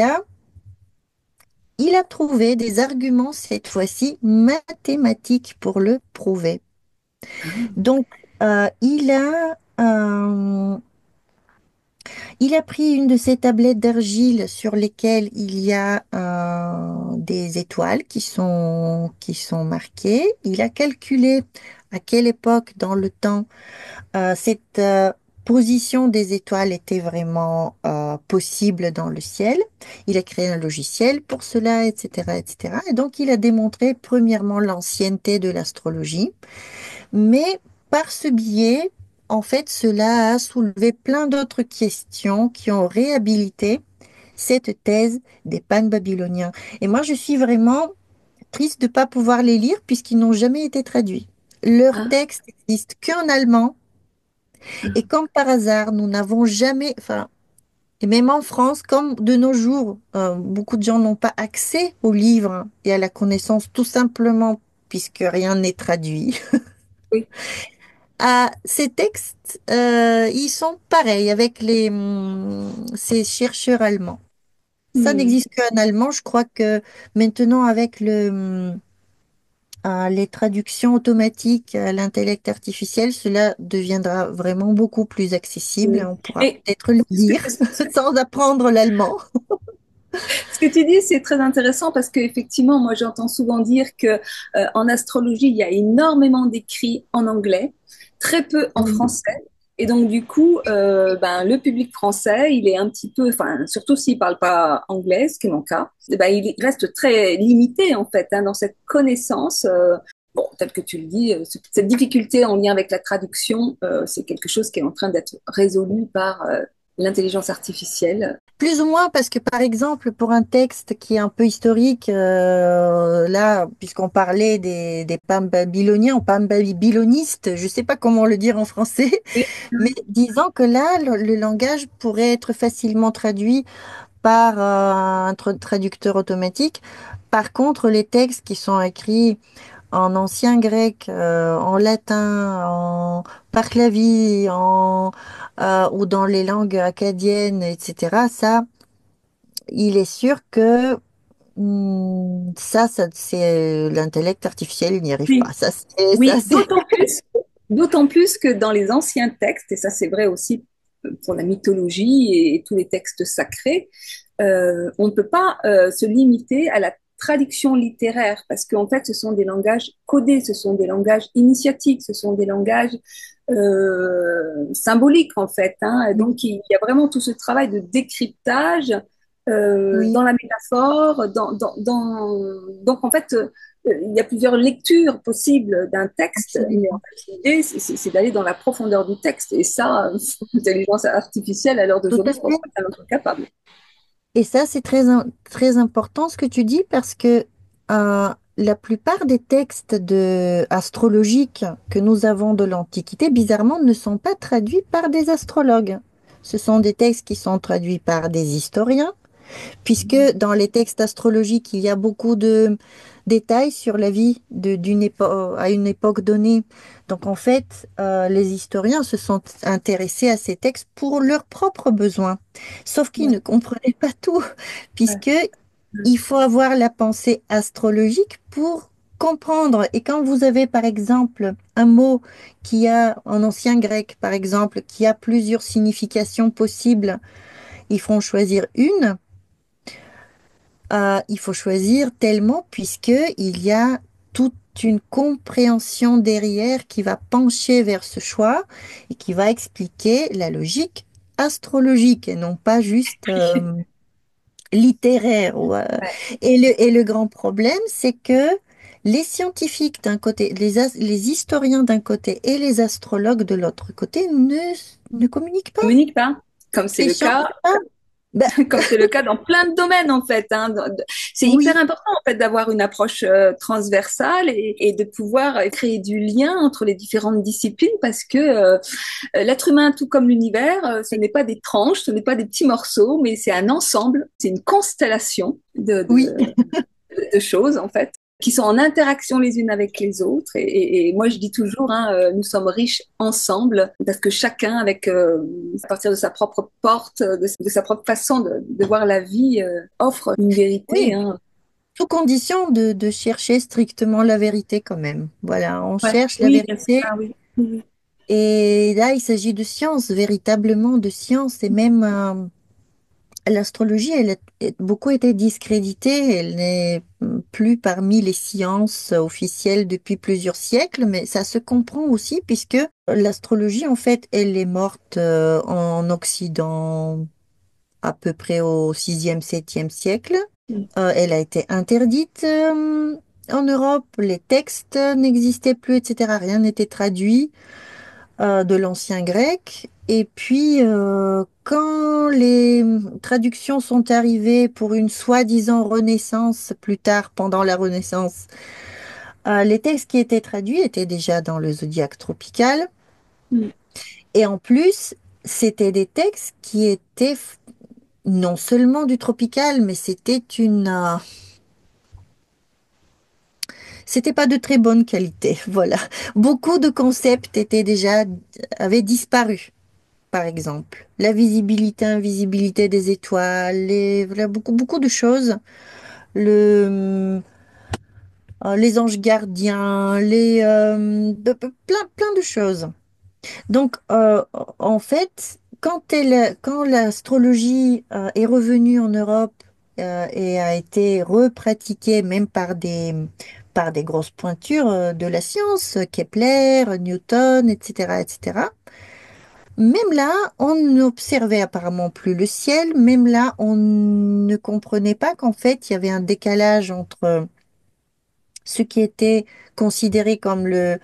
a trouvé des arguments, cette fois-ci, mathématiques pour le prouver. Ah, Donc, il a pris une de ces tablettes d'argile sur lesquelles il y a des étoiles qui sont marquées. Il a calculé à quelle époque dans le temps cette position des étoiles était vraiment possible dans le ciel. Il a créé un logiciel pour cela, etc., etc. Et donc, il a démontré premièrement l'ancienneté de l'astrologie, mais par ce biais, en fait, cela a soulevé plein d'autres questions qui ont réhabilité cette thèse des Pan-Babyloniens. Et moi, je suis vraiment triste de ne pas pouvoir les lire puisqu'ils n'ont jamais été traduits. Leur ah, texte n'existe qu'en allemand et ah, comme par hasard, nous n'avons jamais, enfin, et même en France, comme de nos jours, beaucoup de gens n'ont pas accès aux livres et à la connaissance tout simplement puisque rien n'est traduit. oui. Ah, ces textes, ils sont pareils avec ces chercheurs allemands. Ça Mm. n'existe qu'en allemand. Je crois que maintenant, avec les traductions automatiques à l'intellect artificiel, cela deviendra vraiment beaucoup plus accessible. Oui. On pourra Et peut-être le ce que, lire sans apprendre l'allemand. ce que tu dis, c'est très intéressant parce qu'effectivement, moi, j'entends souvent dire que en astrologie, il y a énormément d'écrits en anglais, très peu en Oui, français. Et donc, du coup, ben, le public français, il est un petit peu, enfin, surtout s'il parle pas anglais, ce qui est mon cas, eh ben, il reste très limité, en fait, hein, dans cette connaissance. Bon, tel que tu le dis, cette difficulté en lien avec la traduction, c'est quelque chose qui est en train d'être résolu par l'intelligence artificielle. plus ou moins parce que par exemple pour un texte qui est un peu historique, là puisqu'on parlait des Pam babyloniens ou Pam babylonistes, je ne sais pas comment le dire en français, Oui. mais disons que là le langage pourrait être facilement traduit par un traducteur automatique. Par contre, les textes qui sont écrits en ancien grec, en latin, en parclavie, ou dans les langues acadiennes, etc., ça, il est sûr que ça c'est l'intellect artificiel, il n'y arrive Oui. pas. Ça, Oui, c'est. d'autant plus que dans les anciens textes, et ça c'est vrai aussi pour la mythologie et tous les textes sacrés, on ne peut pas se limiter à la traduction littéraire parce qu'en fait ce sont des langages codés, ce sont des langages initiatiques, ce sont des langages symboliques en fait, hein. Et Oui, donc il y a vraiment tout ce travail de décryptage oui, dans la métaphore, donc en fait il y a plusieurs lectures possibles d'un texte, mais en absolument. fait, l'idée, c'est d'aller dans la profondeur du texte. Et ça, l'intelligence artificielle, à l'heure Tout à d'aujourd'hui, je pense fait. pas qu'elle en soit capable. Et ça, c'est très important ce que tu dis parce que la plupart des textes astrologiques que nous avons de l'Antiquité, bizarrement, ne sont pas traduits par des astrologues. Ce sont des textes qui sont traduits par des historiens puisque dans les textes astrologiques, il y a beaucoup de détails sur la vie d'une époque à une époque donnée. Donc en fait, les historiens se sont intéressés à ces textes pour leurs propres besoins, sauf qu'ils Ouais, ne comprenaient pas tout, ouais, puisque il faut avoir la pensée astrologique pour comprendre. Et quand vous avez, par exemple, un mot qui a, en ancien grec, par exemple, qui a plusieurs significations possibles, ils feront choisir une. Il faut choisir tellement puisque il y a toute une compréhension derrière qui va pencher vers ce choix et qui va expliquer la logique astrologique et non pas juste littéraire. ouais. Et le grand problème, c'est que les scientifiques d'un côté, les historiens d'un côté et les astrologues de l'autre côté ne communiquent pas, Communique pas, comme c'est le échangent cas pas. Ben, comme c'est le cas dans plein de domaines en fait. Hein. C'est hyper oui, important en fait d'avoir une approche transversale et de pouvoir créer du lien entre les différentes disciplines parce que l'être humain, tout comme l'univers, ce n'est pas des tranches, ce n'est pas des petits morceaux, mais c'est un ensemble, c'est une constellation oui, de choses en fait qui sont en interaction les unes avec les autres. Et moi, je dis toujours, hein, nous sommes riches ensemble parce que chacun, avec à partir de sa propre porte, de sa propre façon de voir la vie, offre une vérité. oui. Hein. Sous condition de chercher strictement la vérité quand même. Voilà, on Ouais. cherche la Oui, bien sûr. vérité. Ah, oui. Oui, Et là, il s'agit de science, véritablement de science. Et même l'astrologie, beaucoup été discréditée. Elle n'est plus parmi les sciences officielles depuis plusieurs siècles, mais ça se comprend aussi puisque l'astrologie, en fait, elle est morte en Occident à peu près au 6e, 7e siècle. oui. Elle a été interdite en Europe, les textes n'existaient plus, etc. Rien n'était traduit de l'ancien grec. Et puis, quand les traductions sont arrivées pour une soi-disant Renaissance, plus tard, pendant la Renaissance, les textes qui étaient traduits étaient déjà dans le zodiaque tropical. Mm. Et en plus, c'était des textes qui étaient non seulement du tropical, mais c'était pas de très bonne qualité. Voilà. Beaucoup de concepts avaient disparu. Par exemple, la visibilité, invisibilité des étoiles, voilà, beaucoup de choses. Les anges gardiens, plein de choses. Donc, en fait, quand l'astrologie est revenue en Europe et a été repratiquée même par des grosses pointures de la science, Kepler, Newton, etc., etc., même là, on n'observait apparemment plus le ciel. Même là, on ne comprenait pas qu'en fait, il y avait un décalage entre ce qui était considéré comme les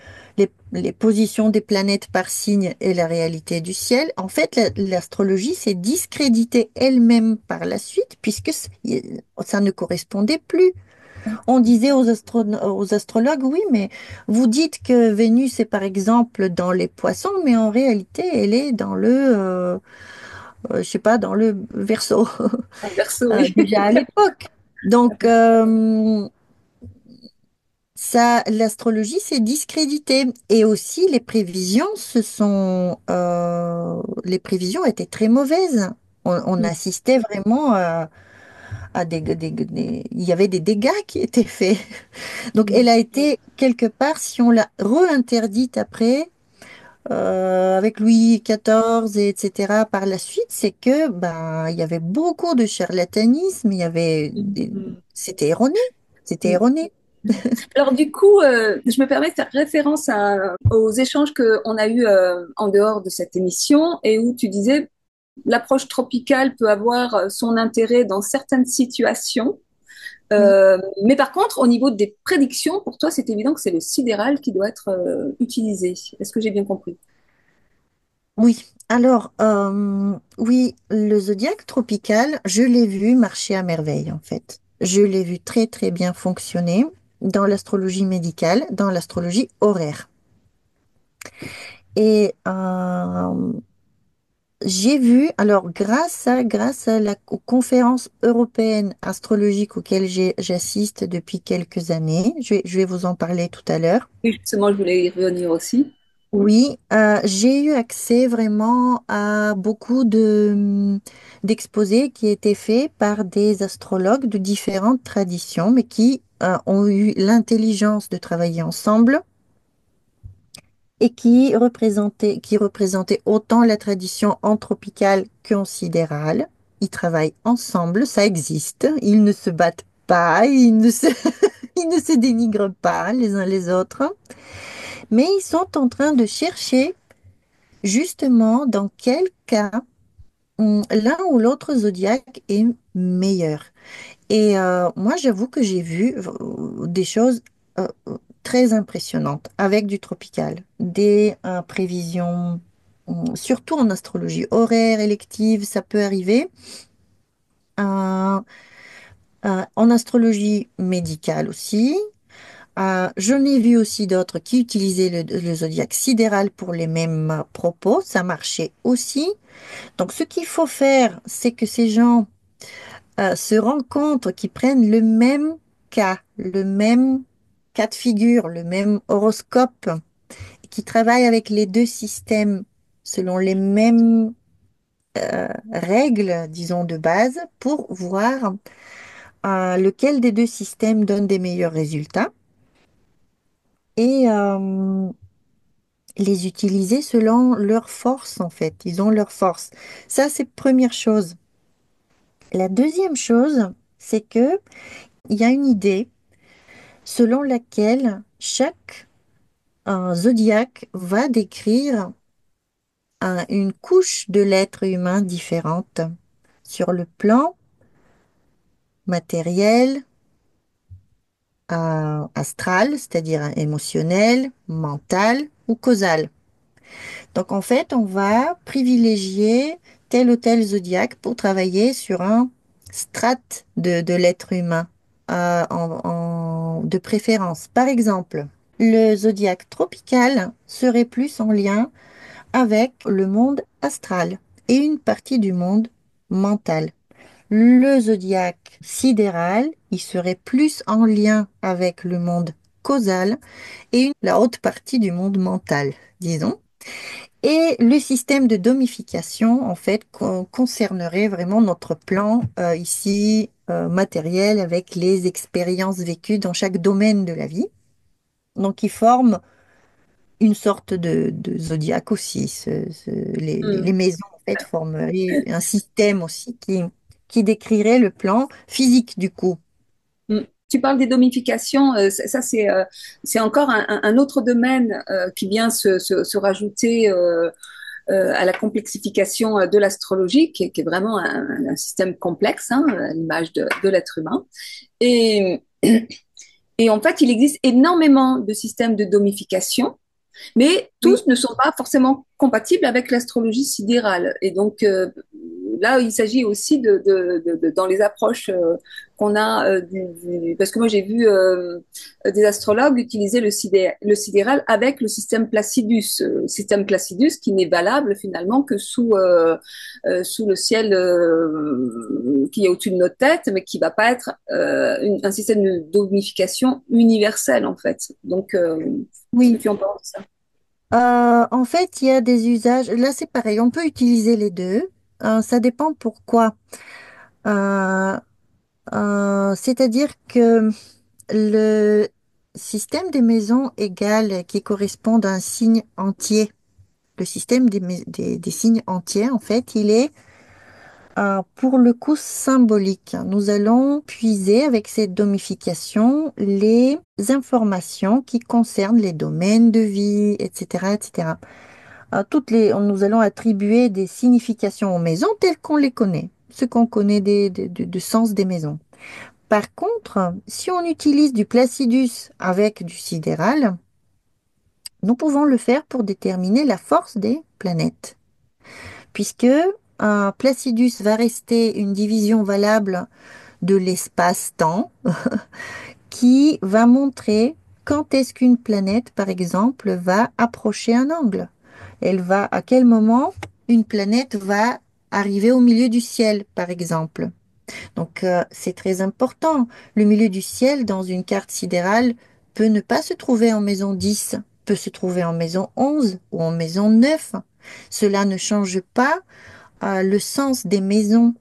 positions des planètes par signe et la réalité du ciel. En fait, l'astrologie s'est discréditée elle-même par la suite, puisque ça ne correspondait plus. On disait aux astrologues, oui, mais vous dites que Vénus est par exemple dans les poissons, mais en réalité, elle est dans je sais pas, dans le Verseau, Un verso, oui. déjà à l'époque. Donc, l'astrologie s'est discréditée et aussi les prévisions étaient très mauvaises. On assistait vraiment à il y avait des dégâts qui étaient faits. Donc, elle a été quelque part, si on l'a re-interdite après, avec Louis XIV, et etc., par la suite, c'est que ben, il y avait beaucoup de charlatanisme, c'était erroné. C'était erroné. Alors du coup, je me permets de faire référence aux échanges qu'on a eus en dehors de cette émission et où tu disais l'approche tropicale peut avoir son intérêt dans certaines situations, Oui, mais par contre, au niveau des prédictions, pour toi, c'est évident que c'est le sidéral qui doit être utilisé. Est-ce que j'ai bien compris? oui. Alors, oui, le zodiaque tropical, je l'ai vu marcher à merveille, en fait. Je l'ai vu très, très bien fonctionner dans l'astrologie médicale, dans l'astrologie horaire. Et j'ai vu, alors grâce à aux conférences européennes astrologiques auxquelles j'assiste depuis quelques années, je vais vous en parler tout à l'heure. Oui, justement, je voulais y revenir aussi. Oui, j'ai eu accès vraiment à beaucoup d'exposés qui étaient faits par des astrologues de différentes traditions, mais qui ont eu l'intelligence de travailler ensemble et qui représentaient autant la tradition anthropicale qu'en sidérale. Ils travaillent ensemble, ça existe. Ils ne se battent pas, ils ne se dénigrent pas les uns les autres, mais ils sont en train de chercher justement dans quel cas l'un ou l'autre zodiaque est meilleur. Et moi, j'avoue que j'ai vu des choses très impressionnantes avec du tropical, des prévisions, surtout en astrologie horaire, élective, ça peut arriver. euh, en astrologie médicale aussi. J'en ai vu aussi d'autres qui utilisaient le zodiaque sidéral pour les mêmes propos. Ça marchait aussi. Donc, ce qu'il faut faire, c'est que ces gens se rencontrent, qui prennent le même cas, le même cas de figure, le même horoscope, qui travaillent avec les deux systèmes selon les mêmes règles, disons, de base, pour voir lequel des deux systèmes donne des meilleurs résultats et les utiliser selon leur force, en fait. Ils ont leur force. Ça, c'est première chose. La deuxième chose, c'est que il y a une idée selon laquelle chaque zodiaque va décrire une couche de l'être humain différente sur le plan matériel, astral, c'est-à-dire émotionnel, mental ou causal. Donc en fait, on va privilégier tel ou tel zodiaque pour travailler sur un strate de l'être humain de préférence. Par exemple, le zodiaque tropical serait plus en lien avec le monde astral et une partie du monde mental. Le zodiaque sidéral, il serait plus en lien avec le monde causal et la haute partie du monde mental, disons. Et le système de domification, en fait, concernerait vraiment notre plan ici matériel avec les expériences vécues dans chaque domaine de la vie. Donc, il forme une sorte de zodiaque aussi. Les Mm. maisons, en fait, formeraient un système aussi qui décrirait le plan physique du coup. Mm. Tu parles des domifications, ça c'est encore un autre domaine qui vient se rajouter à la complexification de l'astrologie, qui est vraiment un système complexe, hein, à l'image de l'être humain. Et, et en fait, il existe énormément de systèmes de domification, mais Oui, tous ne sont pas forcément compatibles avec l'astrologie sidérale. Et donc là, il s'agit aussi dans les approches qu'on a parce que moi j'ai vu des astrologues utiliser le sidéral avec le système Placidus qui n'est valable finalement que sous le ciel qui est au-dessus de notre tête, mais qui va pas être un système de domification universel en fait. Donc, qu'est-ce que oui. tu en penses? En fait, il y a des usages. Là, c'est pareil. On peut utiliser les deux. Ça dépend pourquoi. Euh, C'est-à-dire que le système des maisons égales qui correspondent à un signe entier, le système des signes entiers, en fait, il est pour le coup symbolique. Nous allons puiser avec cette domification les informations qui concernent les domaines de vie, etc., etc. Nous allons attribuer des significations aux maisons telles qu'on les connaît, ce qu'on connaît du sens des maisons. Par contre, si on utilise du placidus avec du sidéral, nous pouvons le faire pour déterminer la force des planètes, puisque un placidus va rester une division valable de l'espace-temps qui va montrer quand est-ce qu'une planète, par exemple, va approcher un angle. À quel moment une planète va arriver au milieu du ciel, par exemple. Donc, c'est très important. Le milieu du ciel, dans une carte sidérale, peut ne pas se trouver en maison 10, peut se trouver en maison 11 ou en maison 9. Cela ne change pas le sens des maisons,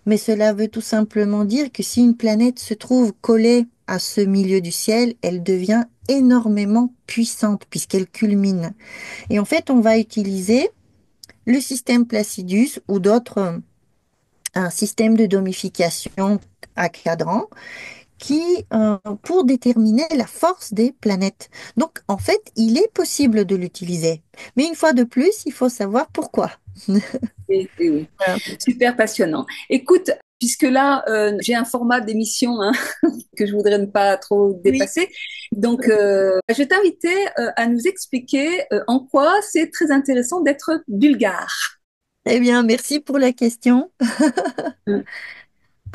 mais cela veut tout simplement dire que si une planète se trouve collée à ce milieu du ciel, elle devient énormément puissante puisqu'elle culmine. Et en fait, on va utiliser le système Placidus ou d'autres, un système de domification à cadran pour déterminer la force des planètes. Donc, en fait, il est possible de l'utiliser. Mais une fois de plus, il faut savoir pourquoi. Oui, oui, oui. Voilà. Super passionnant. Écoute, puisque là, j'ai un format d'émission hein, que je voudrais ne pas trop Oui. dépasser, donc je vais t'inviter à nous expliquer en quoi c'est très intéressant d'être bulgare. Eh bien, merci pour la question. Mm.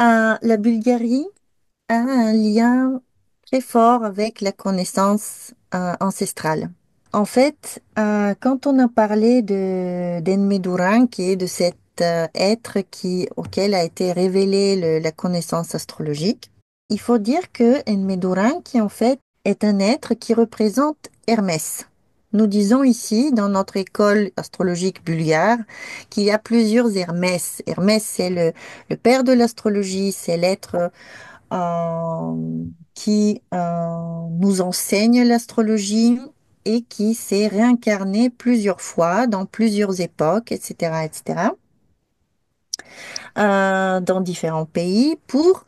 La Bulgarie a un lien très fort avec la connaissance ancestrale. En fait, quand on a parlé d'Enmeduran, qui est de cet être auquel a été révélée la connaissance astrologique, il faut dire que Enmeduran, qui en fait est un être qui représente Hermès. Nous disons ici, dans notre école astrologique bulgare, qu'il y a plusieurs Hermès. Hermès, c'est le père de l'astrologie, c'est l'être qui nous enseigne l'astrologie et qui s'est réincarné plusieurs fois dans plusieurs époques, etc., etc., dans différents pays pour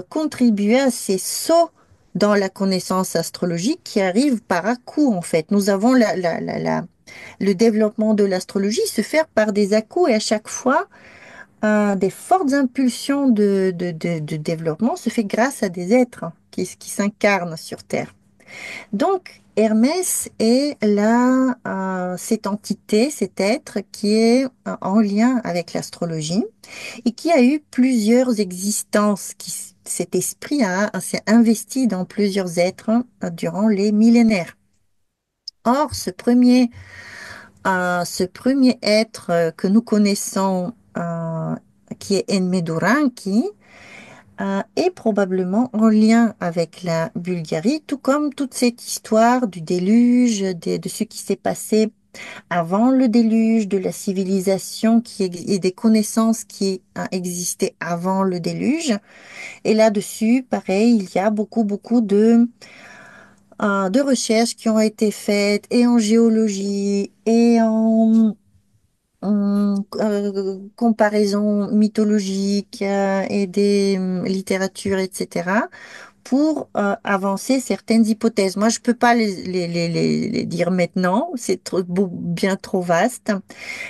contribuer à ces sauts dans la connaissance astrologique qui arrivent par à-coups, en fait. Nous avons le développement de l'astrologie se fait par des à-coups et à chaque fois, des fortes impulsions de développement se fait grâce à des êtres qui s'incarnent sur Terre. Donc, Hermès est là, cette entité, cet être qui est en lien avec l'astrologie et qui a eu plusieurs existences, cet esprit s'est investi dans plusieurs êtres durant les millénaires. Or, ce premier être que nous connaissons, qui est Enmeduranki, est probablement en lien avec la Bulgarie, tout comme toute cette histoire du déluge, de ce qui s'est passé avant le déluge, de la civilisation et des connaissances qui existaient avant le déluge. Et là-dessus, pareil, il y a beaucoup, beaucoup de recherches qui ont été faites et en géologie et en comparaison mythologique et des littératures, etc., pour avancer certaines hypothèses. Moi, je peux pas les dire maintenant, c'est bien trop vaste,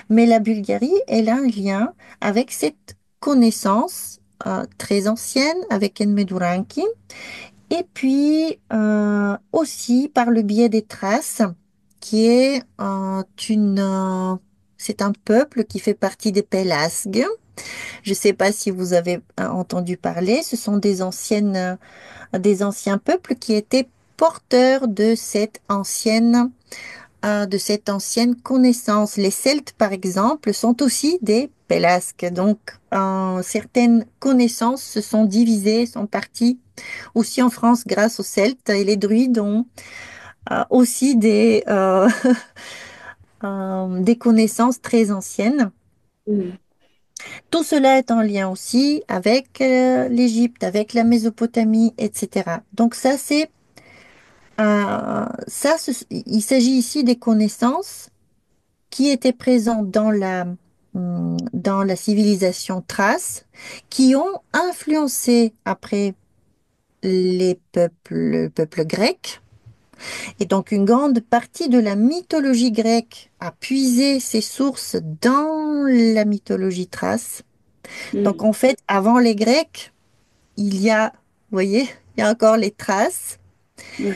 mais la Bulgarie, elle a un lien avec cette connaissance très ancienne, avec Enmeduranki, et puis aussi par le biais des traces, qui est c'est un peuple qui fait partie des Pélasgues. Je ne sais pas si vous avez entendu parler. Ce sont des anciens peuples qui étaient porteurs de cette ancienne connaissance. Les Celtes, par exemple, sont aussi des Pélasques. Donc, certaines connaissances se sont divisées, sont parties aussi en France grâce aux Celtes. Et les Druides ont aussi des connaissances très anciennes. Mm. Tout cela est en lien aussi avec l'Égypte, avec la Mésopotamie, etc. Donc il s'agit ici des connaissances qui étaient présentes dans la civilisation thrace, qui ont influencé après le peuple grec. Et donc une grande partie de la mythologie grecque a puisé ses sources dans la mythologie thrace. Donc Mm. en fait, avant les Grecs, vous voyez, il y a encore les traces. Ouais.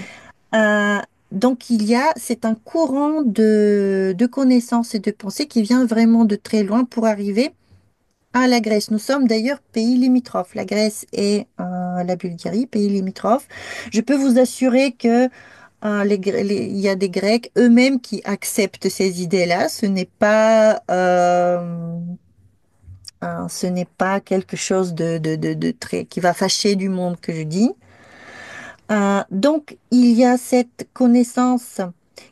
Euh, donc c'est un courant de connaissances et de pensées qui vient vraiment de très loin pour arriver à la Grèce. Nous sommes d'ailleurs pays limitrophes. La Grèce et la Bulgarie, pays limitrophes. Je peux vous assurer que il y a des Grecs eux-mêmes qui acceptent ces idées-là. Ce n'est pas quelque chose de très qui va fâcher du monde que je dis. Donc, il y a cette connaissance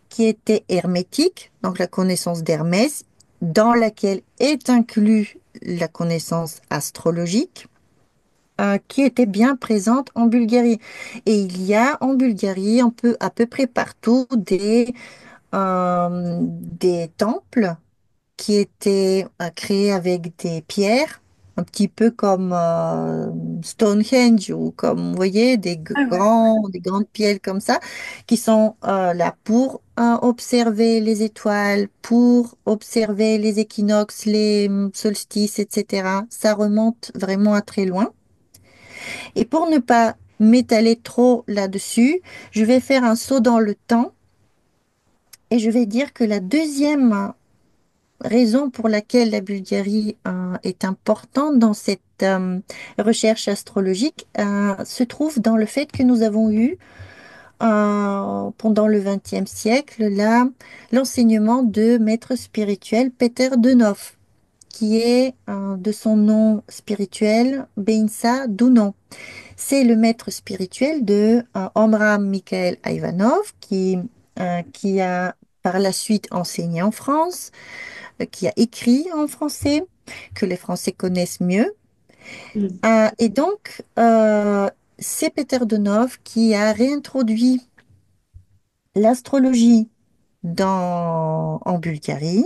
qui était hermétique, donc la connaissance d'Hermès, dans laquelle est inclus la connaissance astrologique, qui était bien présente en Bulgarie. Et il y a en Bulgarie, on peut à peu près partout des temples qui étaient créés avec des pierres, un petit peu comme Stonehenge ou comme, vous voyez, Ah ouais. des grandes pierres comme ça, qui sont là pour observer les étoiles, pour observer les équinoxes, les solstices, etc. Ça remonte vraiment à très loin. Et pour ne pas m'étaler trop là-dessus, je vais faire un saut dans le temps et je vais dire que raison pour laquelle la Bulgarie est importante dans cette recherche astrologique se trouve dans le fait que nous avons eu pendant le XXe siècle l'enseignement de maître spirituel Peter Denov, qui est de son nom spirituel Beinsa Duno. C'est le maître spirituel de Omram Mikhaël Ivanov, qui a par la suite enseigné en France, qui a écrit en français, que les Français connaissent mieux. Mm. Et donc, c'est Peter Donov qui a réintroduit l'astrologie en Bulgarie,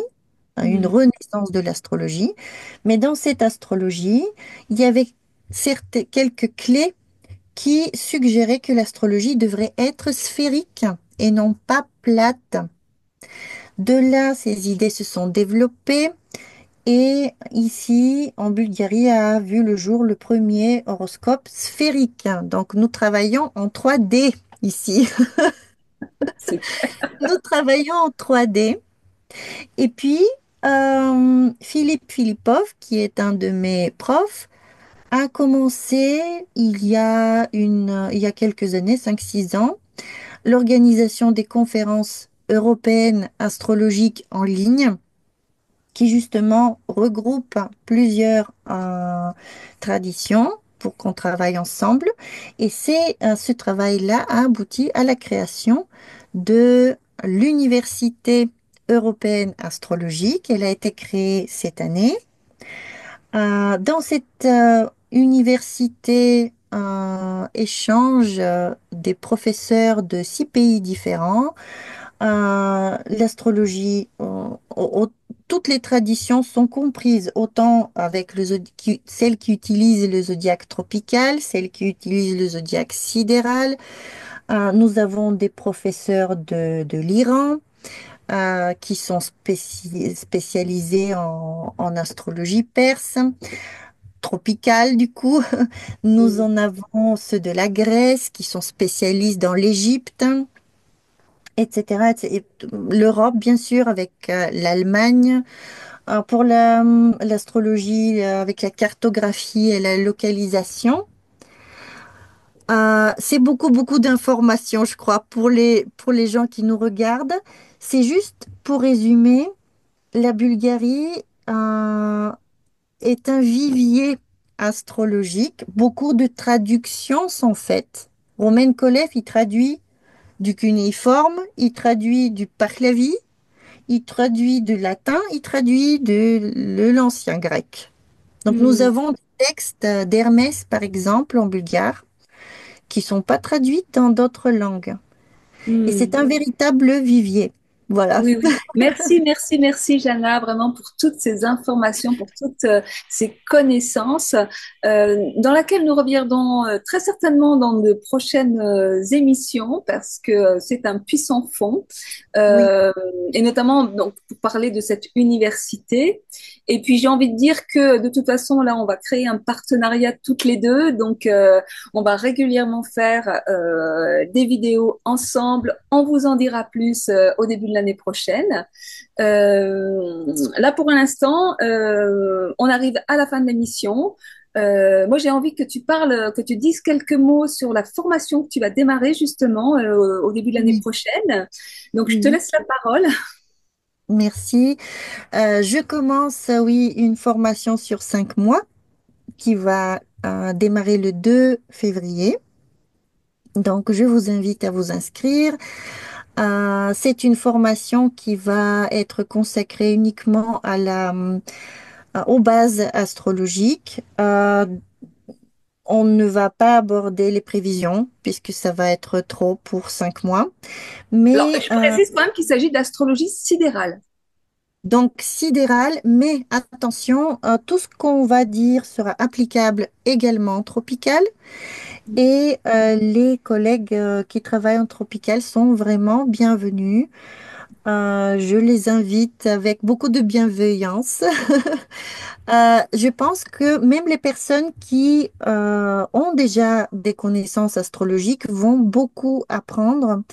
une Mm. renaissance de l'astrologie. Mais dans cette astrologie, il y avait quelques clés qui suggéraient que l'astrologie devrait être sphérique et non pas plate. De là, ces idées se sont développées. Et ici, en Bulgarie, a vu le jour le premier horoscope sphérique. Donc, nous travaillons en 3D ici. Super. Nous travaillons en 3D. Et puis, Philippe Philippov, qui est un de mes profs, a commencé il y a quelques années, 5 6 ans, l'organisation des conférences européennes astrologiques en ligne qui justement regroupe plusieurs traditions pour qu'on travaille ensemble. Et ce travail-là a abouti à la création de l'Université européenne astrologique. Elle a été créée cette année. Dans cette université, échange des professeurs de 6 pays différents. L'astrologie, toutes les traditions sont comprises, autant avec celles qui utilisent le zodiaque tropical, celles qui utilisent le zodiaque sidéral. Nous avons des professeurs de l'Iran qui sont spécialisés en astrologie perse, tropicale du coup. Nous Mm. en avons ceux de la Grèce qui sont spécialistes dans l'Égypte, etc. Et l'Europe, bien sûr, avec l'Allemagne. Pour l'astrologie, avec la cartographie et la localisation. C'est beaucoup, beaucoup d'informations, je crois, pour les gens qui nous regardent. C'est juste pour résumer, la Bulgarie est un vivier astrologique. Beaucoup de traductions sont faites. Romain Kolev, il traduit du cunéiforme, il traduit du pahlavi, il traduit du latin, il traduit de l'ancien grec. Donc nous Mm. avons des textes d'Hermès, par exemple, en bulgare, qui sont pas traduits dans d'autres langues. Et c'est Mm. un véritable vivier. Voilà. Oui, oui. Merci, merci, merci, Jana, vraiment pour toutes ces informations, pour toutes ces connaissances, dans laquelle nous reviendrons très certainement dans de prochaines émissions, parce que c'est un puissant fond, Oui, euh, et notamment donc, pour parler de cette université. Et puis j'ai envie de dire que de toute façon, là, on va créer un partenariat toutes les deux, donc on va régulièrement faire des vidéos ensemble. On vous en dira plus au début de l'année prochaine. Là, pour l'instant, on arrive à la fin de l'émission. Moi, j'ai envie que tu parles, que tu dises quelques mots sur la formation que tu vas démarrer justement au début de l'année oui, prochaine. Donc, je te oui. laisse la parole. Merci. Je commence, oui, une formation sur 5 mois qui va démarrer le 2 février. Donc, je vous invite à vous inscrire. C'est une formation qui va être consacrée uniquement aux bases astrologiques. On ne va pas aborder les prévisions puisque ça va être trop pour 5 mois. Alors, Mais je précise quand même qu'il s'agit d'astrologie sidérale. donc sidéral, mais attention, tout ce qu'on va dire sera applicable également en tropical. Et les collègues qui travaillent en tropical sont vraiment bienvenus. Je les invite avec beaucoup de bienveillance. Je pense que même les personnes qui ont déjà des connaissances astrologiques vont beaucoup apprendre,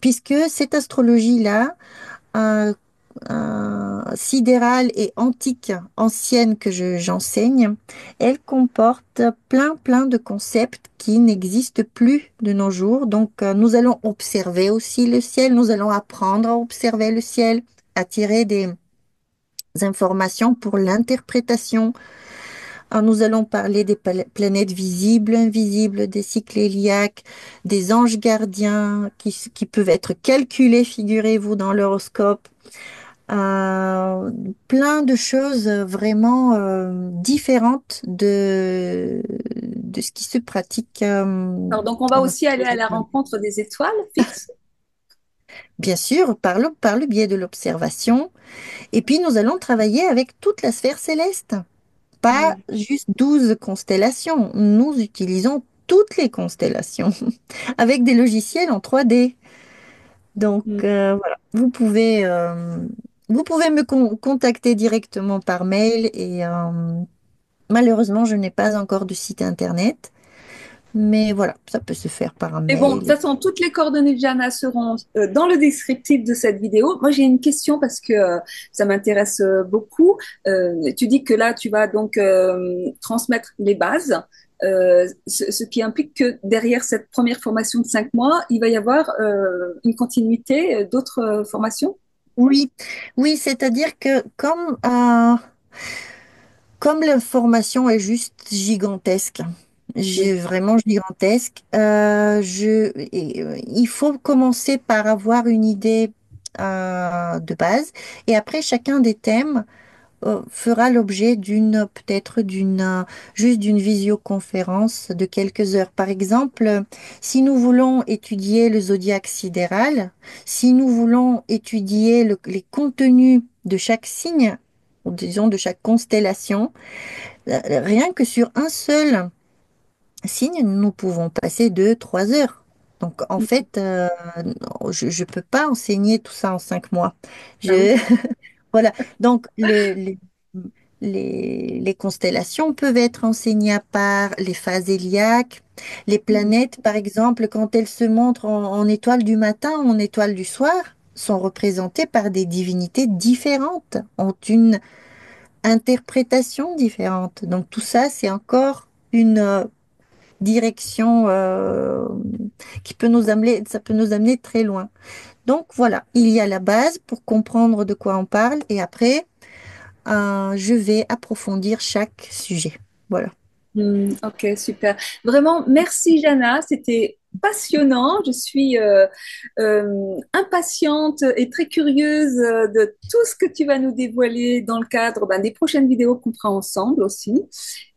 puisque cette astrologie-là, sidérale et antique, ancienne que j'enseigne, elle comporte plein de concepts qui n'existent plus de nos jours. Donc, nous allons observer aussi le ciel, nous allons apprendre à observer le ciel, à tirer des informations pour l'interprétation. Nous allons parler des planètes visibles, invisibles, des cycles héliaques, des anges gardiens qui peuvent être calculés, figurez-vous, dans l'horoscope. Euh, Plein de choses vraiment différentes de ce qui se pratique Alors, donc, on va aussi aller à la rencontre des étoiles fixes. bien sûr par le biais de l'observation. Et puis nous allons travailler avec toute la sphère céleste, pas Mm, juste 12 constellations. Nous utilisons toutes les constellations avec des logiciels en 3D. Donc mm. voilà, vous pouvez me contacter directement par mail et malheureusement, je n'ai pas encore de site internet, mais voilà, ça peut se faire par un Et bon, de toute mail. façon, toutes les coordonnées de Jana seront dans le descriptif de cette vidéo. Moi, j'ai une question parce que ça m'intéresse beaucoup. Tu dis que là, tu vas donc transmettre les bases, ce qui implique que derrière cette première formation de 5 mois, il va y avoir une continuité d'autres formations. Oui, oui, c'est-à-dire que comme l'information est juste gigantesque, Oui. vraiment gigantesque, il faut commencer par avoir une idée de base et après chacun des thèmes fera l'objet peut-être juste d'une visioconférence de quelques heures. Par exemple, si nous voulons étudier le zodiaque sidéral, si nous voulons étudier les contenus de chaque signe, ou disons de chaque constellation, rien que sur un seul signe, nous pouvons passer 2, 3 heures. Donc, en fait, je ne peux pas enseigner tout ça en 5 mois. Ah oui. Je, voilà. Donc, les constellations peuvent être enseignées à part, les phases héliaques, les Mm. planètes, par exemple, quand elles se montrent en étoile du matin ou en étoile du soir, sont représentées par des divinités différentes, ont une interprétation différente. Donc tout ça, c'est encore une direction qui peut nous amener, ça peut nous amener très loin. Donc voilà, il y a la base pour comprendre de quoi on parle et après, je vais approfondir chaque sujet. Voilà. Ok, super. Vraiment, merci Jana, c'était passionnant. Je suis impatiente et très curieuse de tout ce que tu vas nous dévoiler dans le cadre des prochaines vidéos qu'on fera ensemble aussi.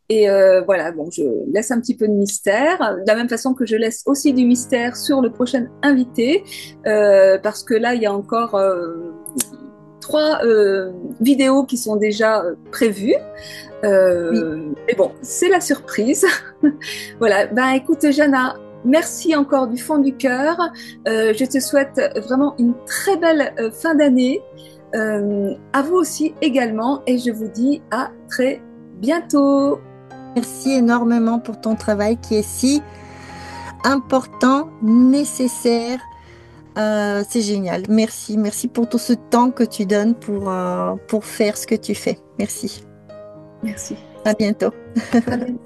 Et voilà, bon, je laisse un petit peu de mystère, de la même façon que je laisse aussi du mystère sur le prochain invité, parce que là, il y a encore 3 vidéos qui sont déjà prévues. Oui, Mais bon, c'est la surprise. Voilà, ben écoute Jana, merci encore du fond du cœur. Je te souhaite vraiment une très belle fin d'année. À vous aussi également et je vous dis à très bientôt. merci énormément pour ton travail qui est si important, nécessaire. C'est génial. Merci, merci pour tout ce temps que tu donnes pour faire ce que tu fais. Merci. Merci. À bientôt. À bientôt.